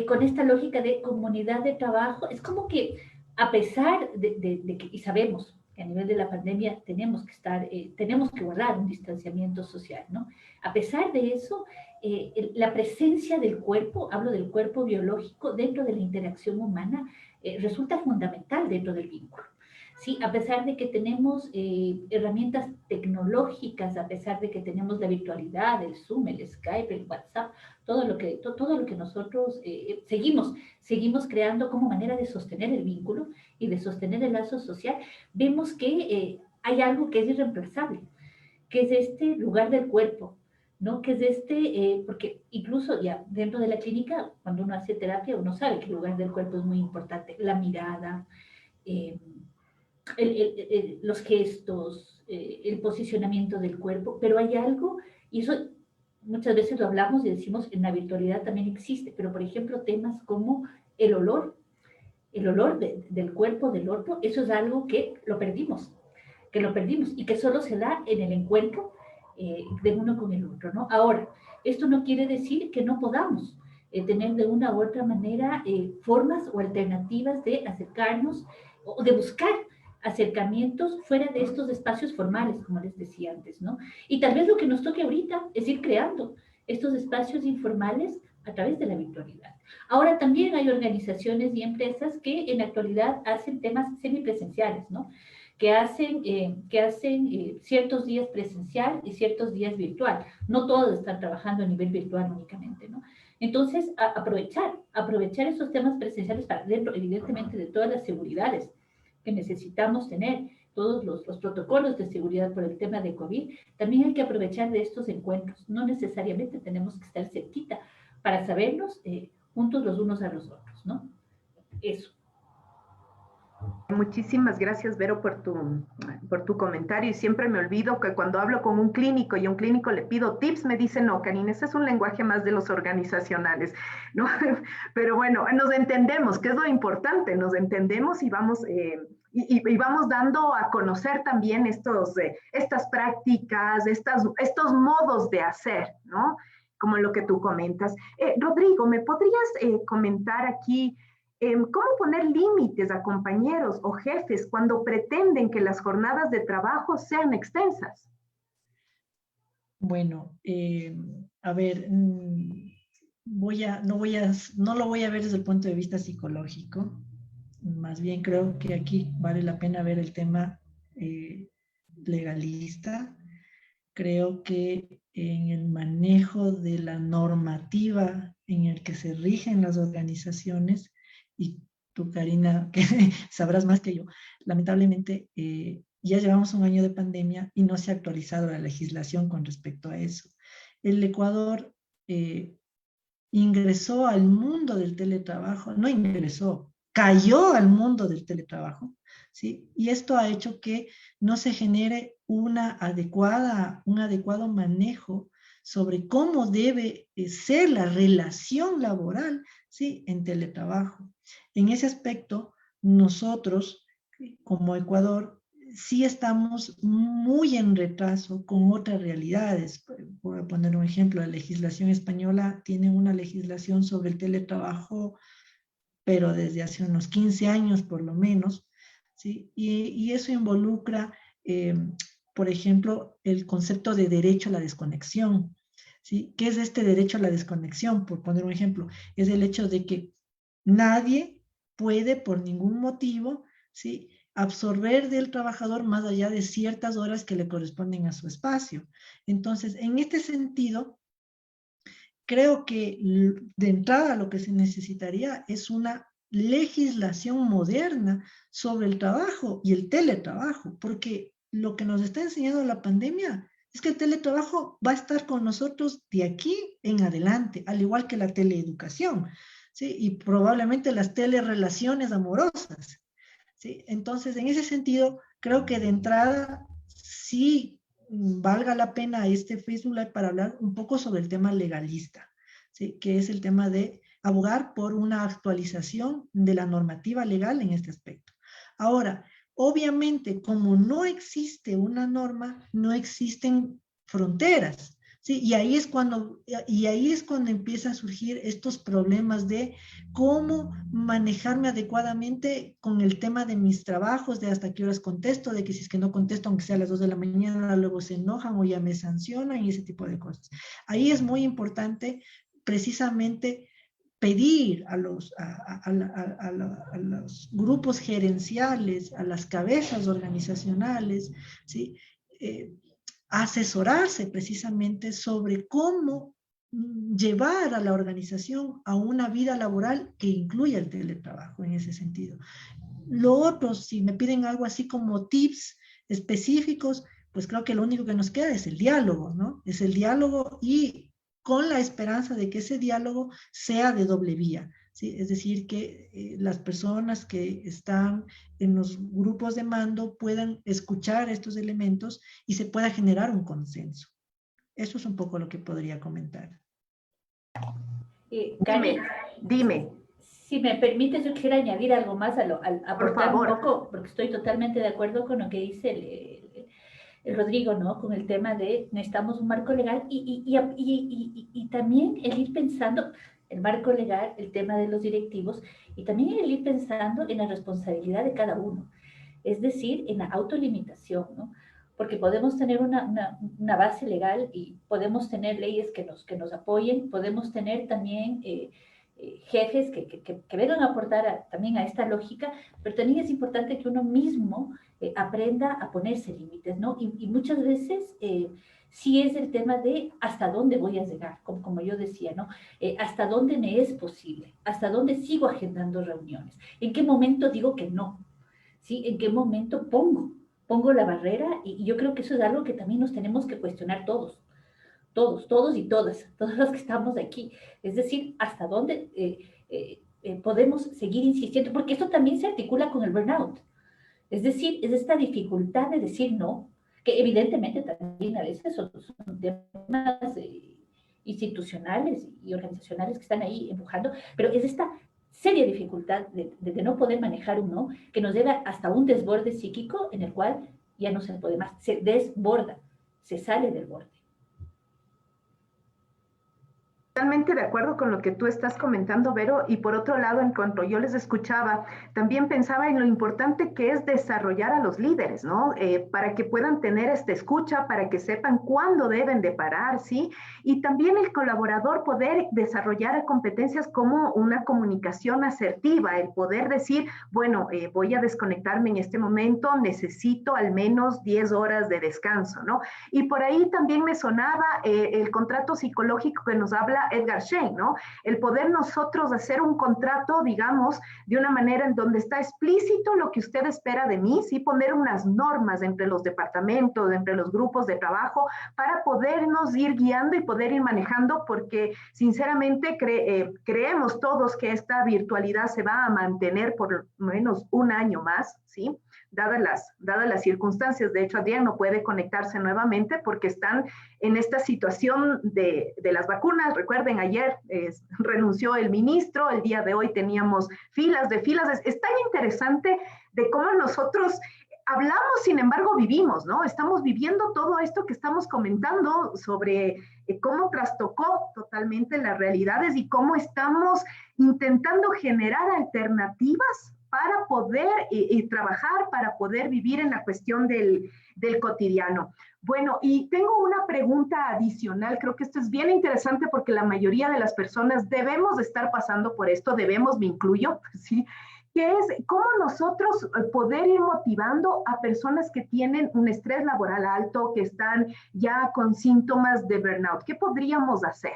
Con esta lógica de comunidad de trabajo, es como que a pesar de que, y sabemos que a nivel de la pandemia tenemos que guardar un distanciamiento social, ¿no? A pesar de eso, la presencia del cuerpo, hablo del cuerpo biológico dentro de la interacción humana, resulta fundamental dentro del vínculo. Sí, a pesar de que tenemos herramientas tecnológicas, a pesar de que tenemos la virtualidad, el Zoom, el Skype, el WhatsApp, todo lo que nosotros seguimos creando como manera de sostener el vínculo y de sostener el lazo social, vemos que hay algo que es irreemplazable, que es este lugar del cuerpo, ¿no? Que es porque incluso ya dentro de la clínica, cuando uno hace terapia, uno sabe que el lugar del cuerpo es muy importante, la mirada, los gestos, el posicionamiento del cuerpo, pero hay algo, y eso muchas veces lo hablamos y decimos en la virtualidad también existe, pero por ejemplo temas como el olor del cuerpo, del otro, eso es algo que lo perdimos y que solo se da en el encuentro de uno con el otro, ¿no? Ahora, esto no quiere decir que no podamos tener de una u otra manera formas o alternativas de acercarnos o de buscar acercamientos fuera de estos espacios formales, como les decía antes, ¿no? Y tal vez lo que nos toque ahorita es ir creando estos espacios informales a través de la virtualidad. Ahora también hay organizaciones y empresas que en la actualidad hacen temas semipresenciales, ¿no? que hacen ciertos días presencial y ciertos días virtual. No todos están trabajando a nivel virtual únicamente, ¿no? Entonces, aprovechar esos temas presenciales para dentro, evidentemente, de todas las seguridades que necesitamos tener, todos los protocolos de seguridad por el tema de COVID, también hay que aprovechar de estos encuentros. No necesariamente tenemos que estar cerquita para sabernos juntos los unos a los otros, ¿no? Eso. Muchísimas gracias, Vero, por tu comentario. Y siempre me olvido que cuando hablo con un clínico y a un clínico le pido tips, me dice, no, Karina, ese es un lenguaje más de los organizacionales, ¿no? Pero bueno, nos entendemos, que es lo importante, nos entendemos y vamos, y vamos dando a conocer también estas prácticas, estos modos de hacer, ¿no? Como lo que tú comentas. Rodrigo, ¿me podrías comentar aquí cómo poner límites a compañeros o jefes cuando pretenden que las jornadas de trabajo sean extensas? Bueno, a ver, no lo voy a ver desde el punto de vista psicológico. Más bien creo que aquí vale la pena ver el tema legalista. Creo que en el manejo de la normativa en el que se rigen las organizaciones, y tú, Karina, que sabrás más que yo, lamentablemente ya llevamos un año de pandemia y no se ha actualizado la legislación con respecto a eso. El Ecuador ingresó al mundo del teletrabajo, no ingresó, cayó al mundo del teletrabajo, ¿sí? Y esto ha hecho que no se genere un adecuado manejo sobre cómo debe ser la relación laboral, ¿sí? En teletrabajo. En ese aspecto, nosotros, como Ecuador, sí estamos muy en retraso con otras realidades. Voy a poner un ejemplo, la legislación española tiene una legislación sobre el teletrabajo, pero desde hace unos 15 años por lo menos, ¿sí? Y eso involucra, por ejemplo, el concepto de derecho a la desconexión, ¿sí? ¿Qué es este derecho a la desconexión? Por poner un ejemplo, es el hecho de que nadie puede por ningún motivo, ¿sí?, absorber del trabajador más allá de ciertas horas que le corresponden a su espacio. Entonces, en este sentido, creo que de entrada lo que se necesitaría es una legislación moderna sobre el trabajo y el teletrabajo, porque lo que nos está enseñando la pandemia es que el teletrabajo va a estar con nosotros de aquí en adelante, al igual que la teleeducación, ¿sí? Y probablemente las telerelaciones amorosas, ¿sí? Entonces, en ese sentido, creo que de entrada sí valga la pena este Facebook Live para hablar un poco sobre el tema legalista, ¿sí? Que es el tema de abogar por una actualización de la normativa legal en este aspecto. Ahora, obviamente, como no existe una norma, no existen fronteras, ¿sí? Y ahí es cuando empiezan a surgir estos problemas de cómo manejarme adecuadamente con el tema de mis trabajos, de hasta qué horas contesto, de que si es que no contesto, aunque sea a las 2 de la mañana, luego se enojan o ya me sancionan y ese tipo de cosas. Ahí es muy importante precisamente pedir a los grupos gerenciales, a las cabezas organizacionales, ¿sí? Asesorarse precisamente sobre cómo llevar a la organización a una vida laboral que incluya el teletrabajo en ese sentido. Lo otro, si me piden algo así como tips específicos, pues creo que lo único que nos queda es el diálogo, ¿no? Es el diálogo y con la esperanza de que ese diálogo sea de doble vía, ¿sí? Es decir, que las personas que están en los grupos de mando puedan escuchar estos elementos y se pueda generar un consenso. Eso es un poco lo que podría comentar. Dime. Si me permites, yo quisiera añadir algo más, aportar un poco, porque estoy totalmente de acuerdo con lo que dice el Rodrigo, ¿no? Con el tema de necesitamos un marco legal y también el ir pensando el marco legal, el tema de los directivos y también el ir pensando en la responsabilidad de cada uno, es decir, en la autolimitación, ¿no? Porque podemos tener una base legal y podemos tener leyes que nos apoyen, podemos tener también jefes que vengan a aportar también a esta lógica, pero también es importante que uno mismo aprenda a ponerse límites, ¿no? Y muchas veces sí es el tema de hasta dónde voy a llegar, como yo decía, ¿no? Hasta dónde me es posible, hasta dónde sigo agendando reuniones, en qué momento digo que no, ¿sí? En qué momento pongo la barrera, y yo creo que eso es algo que también nos tenemos que cuestionar todos y todas, todos los que estamos aquí. Es decir, hasta dónde podemos seguir insistiendo, porque esto también se articula con el burnout. Es decir, es esta dificultad de decir no, que evidentemente también a veces son temas institucionales y organizacionales que están ahí empujando, pero es esta seria dificultad de no poder manejar un no, que nos lleva hasta un desborde psíquico en el cual ya no se puede más, se desborda, se sale del borde. Totalmente de acuerdo con lo que tú estás comentando, Vero, y por otro lado, en cuanto yo les escuchaba, también pensaba en lo importante que es desarrollar a los líderes, ¿no? Para que puedan tener esta escucha, para que sepan cuándo deben de parar, ¿sí? Y también el colaborador poder desarrollar competencias como una comunicación asertiva, el poder decir, bueno, voy a desconectarme en este momento, necesito al menos 10 horas de descanso, ¿no? Y por ahí también me sonaba el contrato psicológico que nos habla Edgar Schein, ¿no? El poder nosotros hacer un contrato, digamos, de una manera en donde está explícito lo que usted espera de mí, sí, poner unas normas entre los departamentos, entre los grupos de trabajo, para podernos ir guiando y poder ir manejando, porque sinceramente creemos todos que esta virtualidad se va a mantener por lo menos un año más, ¿sí? Dadas las circunstancias. De hecho, Adrián no puede conectarse nuevamente porque están en esta situación de las vacunas. Recuerden, ayer renunció el ministro, el día de hoy teníamos filas de filas. Es tan interesante de cómo nosotros hablamos, sin embargo vivimos, ¿no? Estamos viviendo todo esto que estamos comentando sobre cómo trastocó totalmente las realidades y cómo estamos intentando generar alternativas para poder trabajar, para poder vivir en la cuestión del cotidiano. Bueno, y tengo una pregunta adicional, creo que esto es bien interesante porque la mayoría de las personas debemos de estar pasando por esto, me incluyo, ¿sí? Que es cómo nosotros poder ir motivando a personas que tienen un estrés laboral alto, que están ya con síntomas de burnout. ¿Qué podríamos hacer?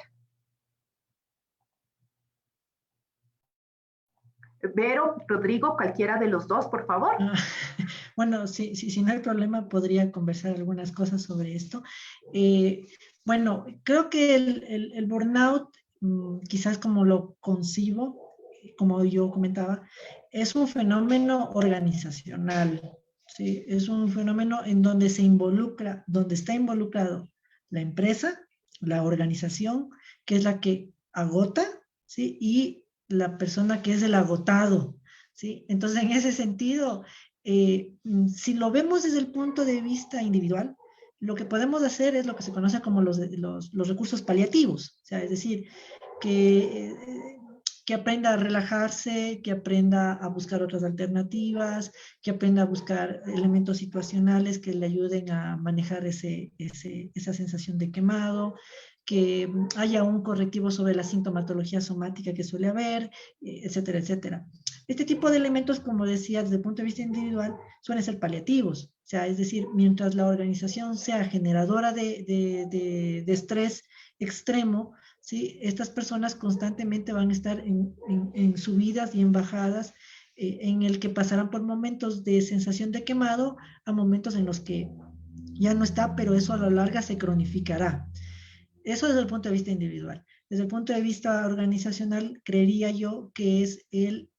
Vero, Rodrigo, cualquiera de los dos, por favor. Bueno, si no hay problema, podría conversar algunas cosas sobre esto. Bueno, creo que el burnout, quizás como lo concibo, como yo comentaba, es un fenómeno organizacional, ¿sí? Es un fenómeno en donde donde está involucrado la empresa, la organización, que es la que agota, ¿sí? Y la persona que es el agotado, ¿sí? Entonces, en ese sentido, si lo vemos desde el punto de vista individual, lo que podemos hacer es lo que se conoce como los recursos paliativos, o sea, es decir, que aprenda a relajarse, que aprenda a buscar otras alternativas, que aprenda a buscar elementos situacionales que le ayuden a manejar esa sensación de quemado, que haya un correctivo sobre la sintomatología somática que suele haber, etcétera, etcétera. Este tipo de elementos, como decía, desde el punto de vista individual, suelen ser paliativos. O sea, es decir, mientras la organización sea generadora de estrés extremo, ¿sí? Estas personas constantemente van a estar en subidas y en bajadas, en el que pasarán por momentos de sensación de quemado a momentos en los que ya no está, pero eso a la larga se cronificará. Eso desde el punto de vista individual. Desde el punto de vista organizacional, creería yo que es el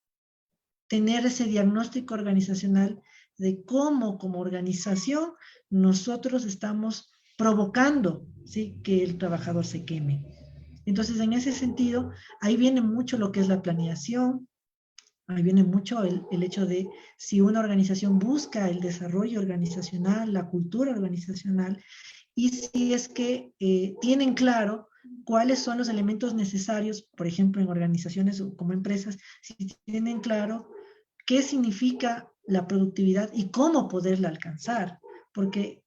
tener ese diagnóstico organizacional de cómo como organización nosotros estamos provocando, ¿sí?, que el trabajador se queme. Entonces, en ese sentido, ahí viene mucho lo que es la planeación, ahí viene mucho el hecho de si una organización busca el desarrollo organizacional, la cultura organizacional, y si es que tienen claro cuáles son los elementos necesarios, por ejemplo, en organizaciones o como empresas, si tienen claro qué significa la productividad y cómo poderla alcanzar, porque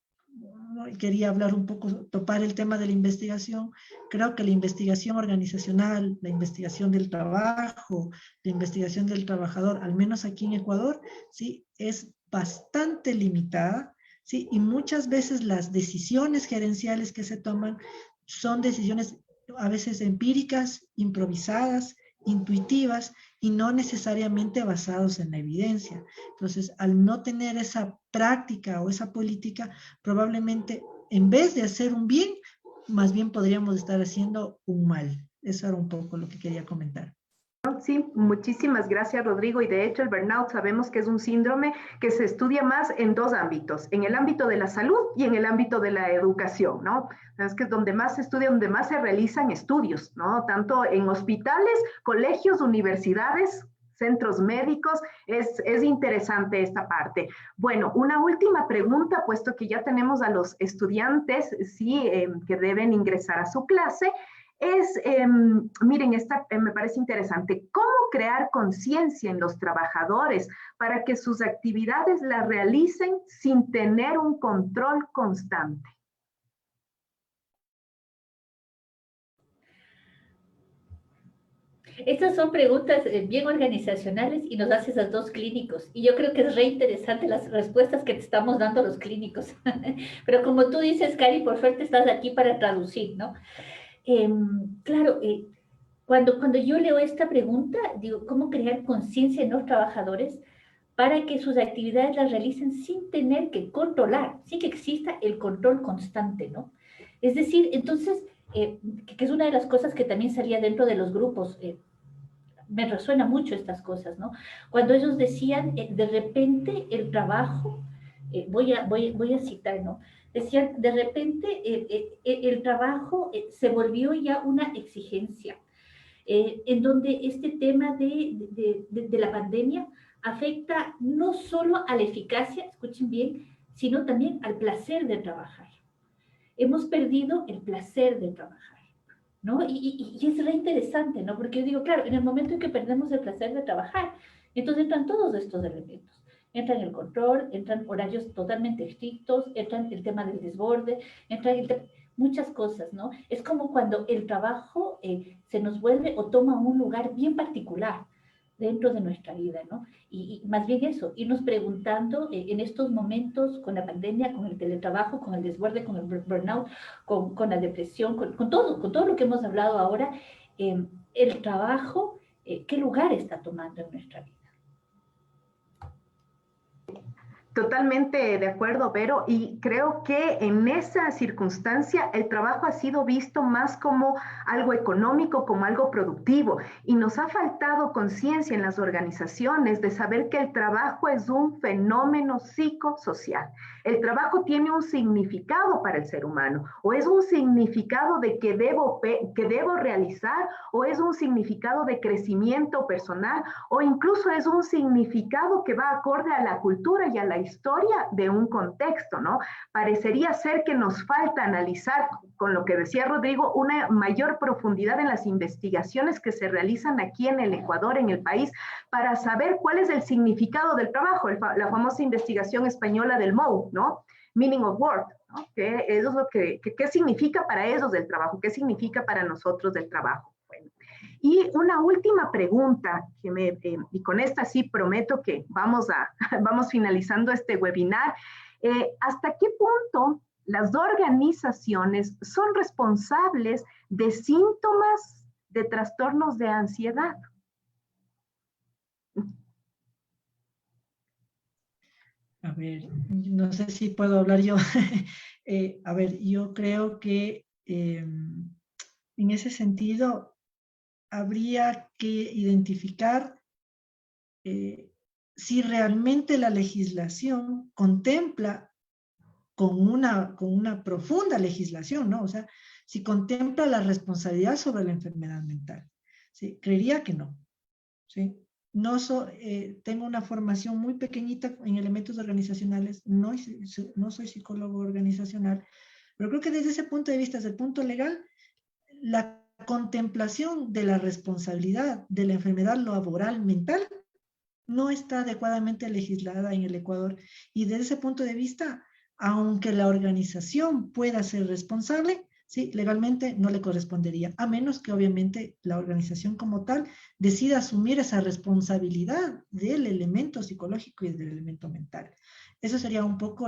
quería hablar un poco, topar el tema de la investigación. Creo que la investigación organizacional, la investigación del trabajo, la investigación del trabajador, al menos aquí en Ecuador, sí, es bastante limitada, ¿sí? Y muchas veces las decisiones gerenciales que se toman son decisiones a veces empíricas, improvisadas, intuitivas y no necesariamente basados en la evidencia. Entonces, al no tener esa práctica o esa política, probablemente en vez de hacer un bien, más bien podríamos estar haciendo un mal. Eso era un poco lo que quería comentar. Sí, muchísimas gracias, Rodrigo. Y de hecho, el burnout sabemos que es un síndrome que se estudia más en dos ámbitos, en el ámbito de la salud y en el ámbito de la educación, ¿no? Es que es donde más se estudia, donde más se realizan estudios, ¿no? Tanto en hospitales, colegios, universidades, centros médicos, es interesante esta parte. Bueno, una última pregunta, puesto que ya tenemos a los estudiantes, sí, que deben ingresar a su clase. Miren, esta me parece interesante. ¿Cómo crear conciencia en los trabajadores para que sus actividades las realicen sin tener un control constante? Estas son preguntas bien organizacionales y nos haces a dos clínicos. Y yo creo que es re interesante las respuestas que te estamos dando a los clínicos. Pero como tú dices, Cari, por suerte estás aquí para traducir, ¿no? Claro, cuando yo leo esta pregunta, digo, ¿cómo crear conciencia en los trabajadores para que sus actividades las realicen sin tener que controlar, sin que exista el control constante, ¿no? Es decir, entonces, que es una de las cosas que también salía dentro de los grupos, me resuena mucho estas cosas, ¿no? Cuando ellos decían, de repente el trabajo, voy a citar, ¿no? Decían, de repente el trabajo se volvió ya una exigencia, en donde este tema de la pandemia afecta no solo a la eficacia, escuchen bien, sino también al placer de trabajar. Hemos perdido el placer de trabajar, ¿no? Y es re interesante, ¿no? Porque yo digo, claro, en el momento en que perdemos el placer de trabajar, entonces entran todos estos elementos. Entran el control, entran horarios totalmente estrictos, entran el tema del desborde, entran muchas cosas, ¿no? Es como cuando el trabajo se nos vuelve o toma un lugar bien particular dentro de nuestra vida, ¿no? Y más bien eso, irnos preguntando en estos momentos con la pandemia, con el teletrabajo, con el desborde, con el burnout, con la depresión, con todo lo que hemos hablado ahora, el trabajo, ¿qué lugar está tomando en nuestra vida? Totalmente de acuerdo, Vero, y creo que en esa circunstancia el trabajo ha sido visto más como algo económico, como algo productivo, y nos ha faltado conciencia en las organizaciones de saber que el trabajo es un fenómeno psicosocial. El trabajo tiene un significado para el ser humano, o es un significado de que debo realizar, o es un significado de crecimiento personal, o incluso es un significado que va acorde a la cultura y a la historia de un contexto, ¿no? Parecería ser que nos falta analizar, con lo que decía Rodrigo, una mayor profundidad en las investigaciones que se realizan aquí en el Ecuador, en el país, para saber cuál es el significado del trabajo, la famosa investigación española del MOU, ¿no? Meaning of Work, ¿no? Que eso es lo ¿qué significa para ellos del trabajo? ¿Qué significa para nosotros del trabajo? Bueno, y una última pregunta, y con esta sí prometo que vamos finalizando este webinar. ¿Hasta qué punto las organizaciones son responsables de síntomas de trastornos de ansiedad? A ver, no sé si puedo hablar yo. A ver, yo creo que en ese sentido habría que identificar si realmente la legislación contempla con una profunda legislación, ¿no? O sea, si contempla la responsabilidad sobre la enfermedad mental. ¿Sí? Creería que no. ¿Sí? Tengo una formación muy pequeñita en elementos organizacionales, no soy psicólogo organizacional, pero creo que desde ese punto de vista, desde el punto legal, la contemplación de la responsabilidad de la enfermedad laboral mental no está adecuadamente legislada en el Ecuador. Y desde ese punto de vista, aunque la organización pueda ser responsable, Sí, legalmente no le correspondería, a menos que obviamente la organización como tal decida asumir esa responsabilidad del elemento psicológico y del elemento mental. Eso sería un poco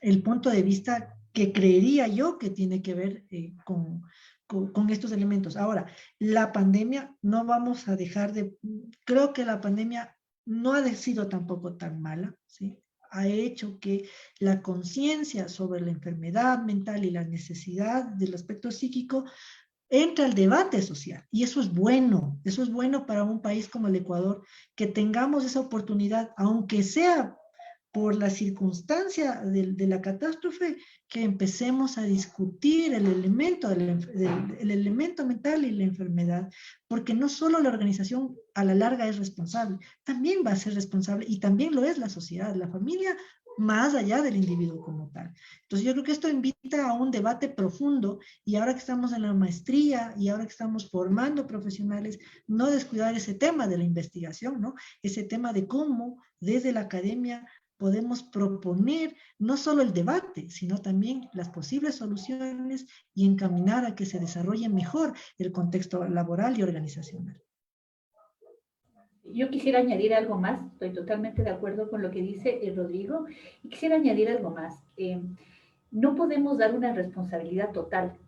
el punto de vista que creería yo que tiene que ver con estos elementos. Ahora, la pandemia no vamos a dejar de, creo que la pandemia no ha sido tampoco tan mala, ¿sí? Ha hecho que la conciencia sobre la enfermedad mental y la necesidad del aspecto psíquico entre al debate social. Y eso es bueno para un país como el Ecuador, que tengamos esa oportunidad, aunque sea por la circunstancia de la catástrofe, que empecemos a discutir el elemento, el elemento mental y la enfermedad, porque no solo la organización a la larga es responsable, también va a ser responsable y también lo es la sociedad, la familia, más allá del individuo como tal. Entonces yo creo que esto invita a un debate profundo y ahora que estamos en la maestría y ahora que estamos formando profesionales, no descuidar ese tema de la investigación, ¿no? Ese tema de cómo desde la academia podemos proponer no solo el debate, sino también las posibles soluciones y encaminar a que se desarrolle mejor el contexto laboral y organizacional. Yo quisiera añadir algo más, estoy totalmente de acuerdo con lo que dice Rodrigo, y quisiera añadir algo más. No podemos dar una responsabilidad total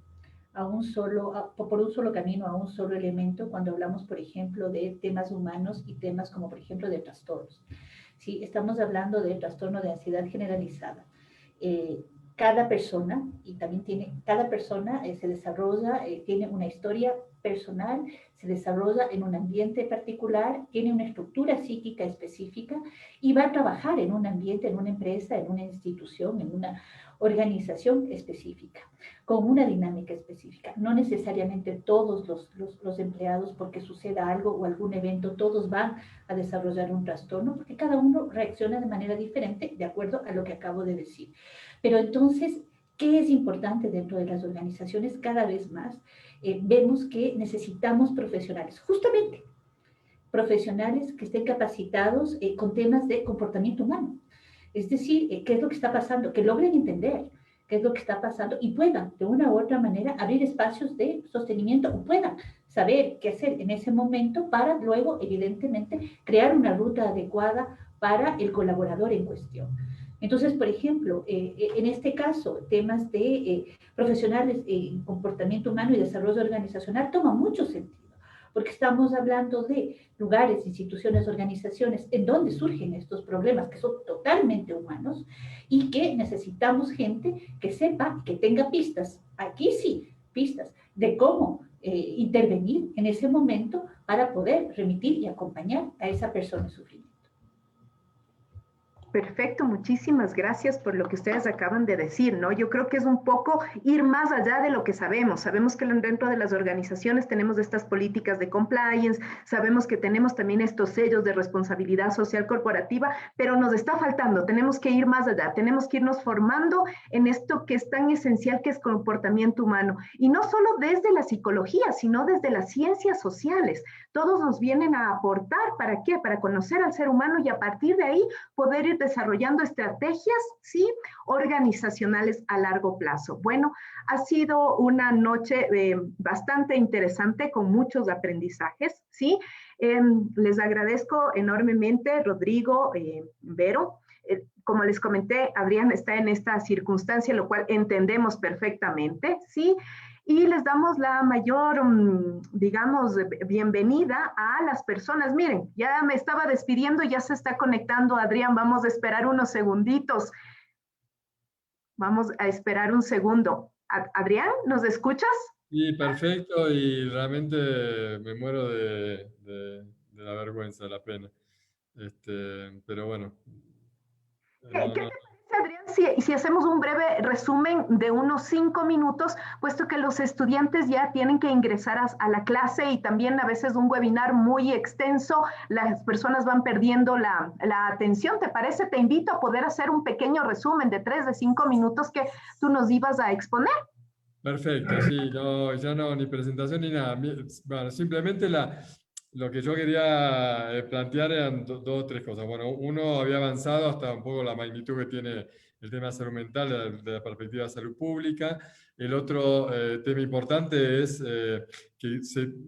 por un solo camino, a un solo elemento, cuando hablamos, por ejemplo, de temas humanos y temas como, por ejemplo, de trastornos. ¿Sí? Estamos hablando de trastorno de ansiedad generalizada. Cada persona, y también cada persona se desarrolla, tiene una historia personal, se desarrolla en un ambiente particular, tiene una estructura psíquica específica y va a trabajar en un ambiente, en una empresa, en una institución, en una organización específica, con una dinámica específica. No necesariamente todos los empleados, porque suceda algo o algún evento, todos van a desarrollar un trastorno, porque cada uno reacciona de manera diferente de acuerdo a lo que acabo de decir. Pero entonces, ¿qué es importante dentro de las organizaciones? Cada vez más vemos que necesitamos profesionales, justamente profesionales que estén capacitados con temas de comportamiento humano. Es decir, qué es lo que está pasando, que logren entender qué es lo que está pasando y puedan, de una u otra manera, abrir espacios de sostenimiento o puedan saber qué hacer en ese momento para luego, evidentemente, crear una ruta adecuada para el colaborador en cuestión. Entonces, por ejemplo, en este caso, temas de profesionales en comportamiento humano y desarrollo organizacional toma mucho sentido, porque estamos hablando de lugares, instituciones, organizaciones en donde surgen estos problemas que son totalmente humanos y que necesitamos gente que sepa, que tenga pistas, aquí sí, pistas de cómo intervenir en ese momento para poder remitir y acompañar a esa persona en sufrimiento. Perfecto, muchísimas gracias por lo que ustedes acaban de decir, ¿no? Yo creo que es un poco ir más allá de lo que sabemos. Sabemos que dentro de las organizaciones tenemos estas políticas de compliance, sabemos que tenemos también estos sellos de responsabilidad social corporativa, pero nos está faltando, tenemos que ir más allá, tenemos que irnos formando en esto que es tan esencial que es comportamiento humano. Y no solo desde la psicología, sino desde las ciencias sociales. Todos nos vienen a aportar, ¿para qué? Para conocer al ser humano y a partir de ahí poder ir desarrollando estrategias, ¿sí? Organizacionales a largo plazo. Bueno, ha sido una noche bastante interesante con muchos aprendizajes, ¿sí? Les agradezco enormemente, Rodrigo, Vero. Como les comenté, Adrián está en esta circunstancia, lo cual entendemos perfectamente, ¿sí? Y les damos la mayor, digamos, bienvenida a las personas. Miren, ya me estaba despidiendo, ya se está conectando Adrián. Vamos a esperar unos segunditos. Vamos a esperar un segundo. Adrián, ¿nos escuchas? Sí, perfecto, y realmente me muero de la vergüenza, de la pena. Pero bueno. ¿Qué te parece, Adrián, si hacemos un breve resumen de unos 5 minutos, puesto que los estudiantes ya tienen que ingresar a la clase y también a veces un webinar muy extenso, las personas van perdiendo la atención? ¿Te parece? Te invito a poder hacer un pequeño resumen de 3, de 5 minutos que tú nos ibas a exponer. Perfecto, sí, no, ya no, ni presentación ni nada. Bueno, simplemente lo que yo quería plantear eran dos o tres cosas. Bueno, uno había avanzado hasta un poco la magnitud que tiene el tema de salud mental de la perspectiva de salud pública. El otro tema importante es que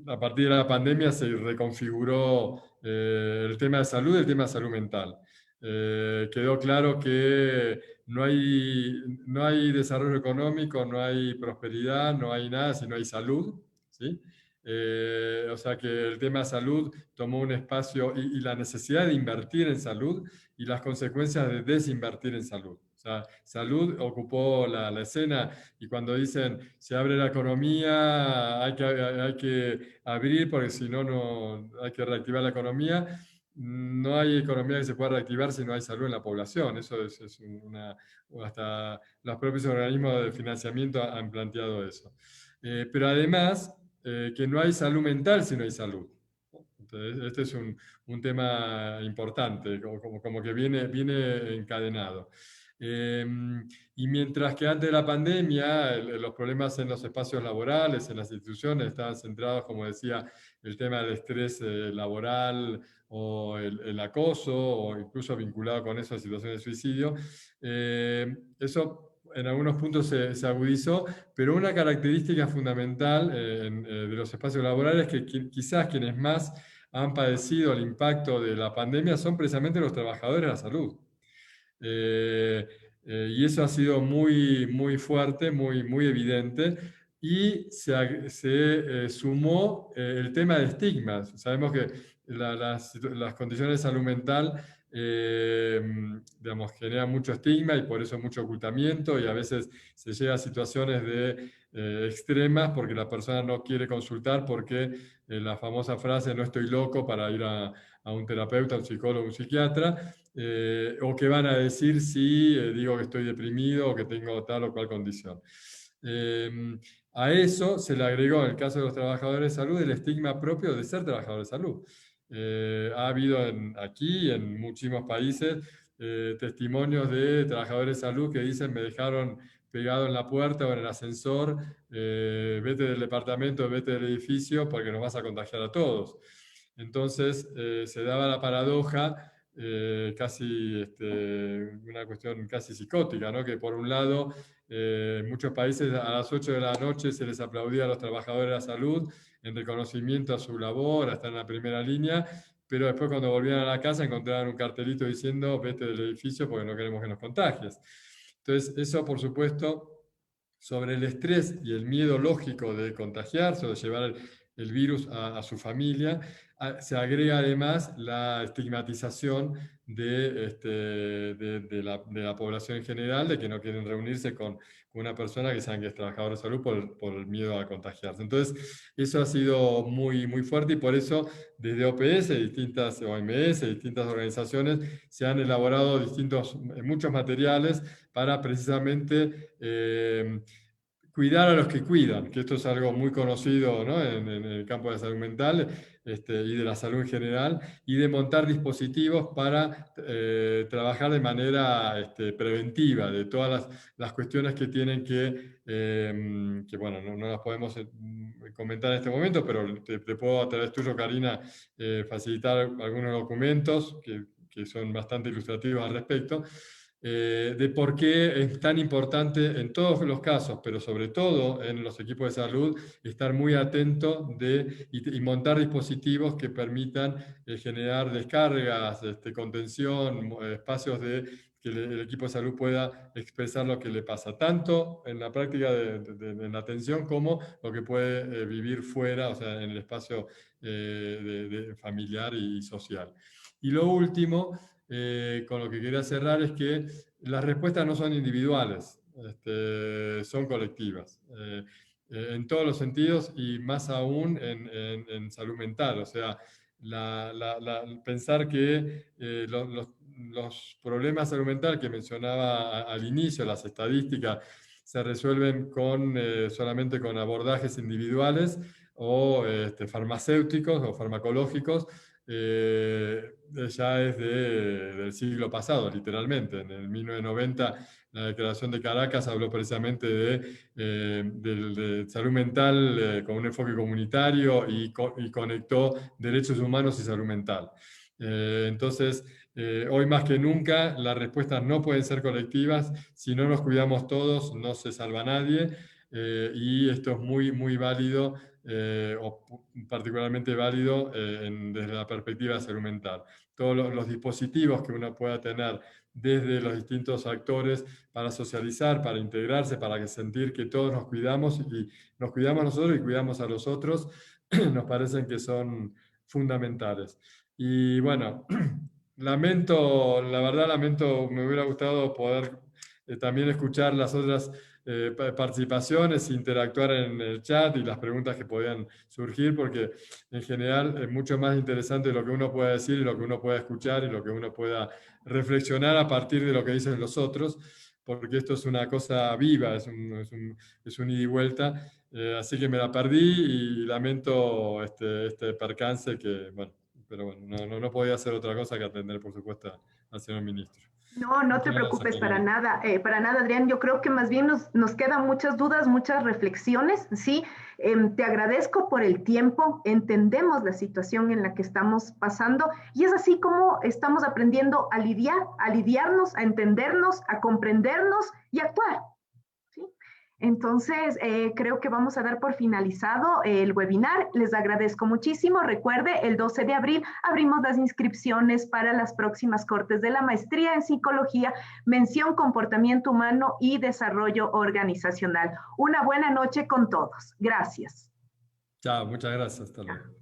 a partir de la pandemia se reconfiguró el tema de salud y el tema de salud mental. Quedó claro que no hay desarrollo económico, no hay prosperidad, no hay nada si no hay salud, ¿sí? O sea que el tema de salud tomó un espacio y la necesidad de invertir en salud y las consecuencias de desinvertir en salud. O sea, salud ocupó la escena y cuando dicen se abre la economía, hay que abrir porque si no hay que reactivar la economía. No hay economía que se pueda reactivar si no hay salud en la población. Eso es hasta los propios organismos de financiamiento han planteado eso. Pero además, que no hay salud mental si no hay salud. Entonces, este es un tema importante, como que viene encadenado. Y mientras que antes de la pandemia, los problemas en los espacios laborales, en las instituciones, estaban centrados, como decía, el tema del estrés laboral o el acoso, o incluso vinculado con eso a situaciones de suicidio, eso en algunos puntos se agudizó, pero una característica fundamental de los espacios laborales es que quizás quienes más han padecido el impacto de la pandemia son precisamente los trabajadores de la salud. Y eso ha sido muy, muy fuerte, muy, muy evidente. Y se sumó el tema de estigmas. Sabemos que las condiciones de salud mental digamos, generan mucho estigma y por eso mucho ocultamiento y a veces se llega a situaciones extremas porque la persona no quiere consultar porque la famosa frase no estoy loco para ir a un terapeuta, un psicólogo, un psiquiatra, o que van a decir si digo que estoy deprimido o que tengo tal o cual condición. A eso se le agregó, en el caso de los trabajadores de salud, el estigma propio de ser trabajador de salud. Ha habido aquí, en muchísimos países, testimonios de trabajadores de salud que dicen me dejaron pegado en la puerta o en el ascensor, vete del departamento, vete del edificio porque nos vas a contagiar a todos. Entonces se daba la paradoja, casi una cuestión casi psicótica, ¿no? Que por un lado en muchos países a las 8 de la noche se les aplaudía a los trabajadores de la salud en reconocimiento a su labor, a estar en la primera línea, pero después cuando volvían a la casa encontraban un cartelito diciendo vete del edificio porque no queremos que nos contagies. Entonces eso por supuesto sobre el estrés y el miedo lógico de contagiarse o de llevar el virus a su familia, se agrega además la estigmatización de la población en general, de que no quieren reunirse con una persona que saben que es trabajador de salud por el miedo a contagiarse. Entonces, eso ha sido muy, muy fuerte y por eso desde OPS, distintas OMS, distintas organizaciones, se han elaborado muchos materiales para precisamente cuidar a los que cuidan, que esto es algo muy conocido, ¿no? en el campo de la salud mental y de la salud en general, y de montar dispositivos para trabajar de manera preventiva de todas las cuestiones que tienen que bueno, no las podemos comentar en este momento, pero te puedo a través tuyo, Karina, facilitar algunos documentos que son bastante ilustrativos al respecto. De por qué es tan importante en todos los casos, pero sobre todo en los equipos de salud, estar muy atento y montar dispositivos que permitan generar descargas, contención, espacios que el equipo de salud pueda expresar lo que le pasa, tanto en la práctica en la atención como lo que puede vivir fuera, o sea, en el espacio familiar y social. Y lo último, con lo que quería cerrar es que las respuestas no son individuales, son colectivas, en todos los sentidos y más aún en salud mental. O sea, pensar que los problemas de salud mental que mencionaba al inicio, las estadísticas, se resuelven solamente con abordajes individuales o farmacéuticos o farmacológicos, ya es del siglo pasado, literalmente. En el 1990, la Declaración de Caracas habló precisamente de salud mental con un enfoque comunitario y conectó derechos humanos y salud mental. Entonces, Hoy más que nunca las respuestas no pueden ser colectivas. Si no nos cuidamos todos, no se salva nadie. Y esto es muy, muy válido, o particularmente válido desde la perspectiva de salud mental. Todos los dispositivos que uno pueda tener desde los distintos actores para socializar, para integrarse, para sentir que todos nos cuidamos y nos cuidamos nosotros y cuidamos a los otros, nos parecen que son fundamentales. Y bueno, lamento, la verdad lamento, me hubiera gustado poder también escuchar las otras participaciones, interactuar en el chat y las preguntas que podían surgir, porque en general es mucho más interesante lo que uno pueda decir y lo que uno pueda escuchar y lo que uno pueda reflexionar a partir de lo que dicen los otros, porque esto es una cosa viva, es un ida y vuelta, así que me la perdí y lamento este percance que, bueno, pero bueno, no podía hacer otra cosa que atender, por supuesto, al señor ministro. No, no te Muchas gracias, preocupes para Karina. nada, Adrián. Yo creo que más bien nos quedan muchas dudas, muchas reflexiones, ¿sí? Te agradezco por el tiempo, entendemos la situación en la que estamos pasando y es así como estamos aprendiendo a lidiarnos, a entendernos, a comprendernos y a actuar, ¿sí? Entonces, creo que vamos a dar por finalizado el webinar. Les agradezco muchísimo. Recuerde, el 12 de abril abrimos las inscripciones para las próximas cortes de la maestría en psicología, mención comportamiento humano y desarrollo organizacional. Una buena noche con todos. Gracias. Chao, muchas gracias. Hasta luego.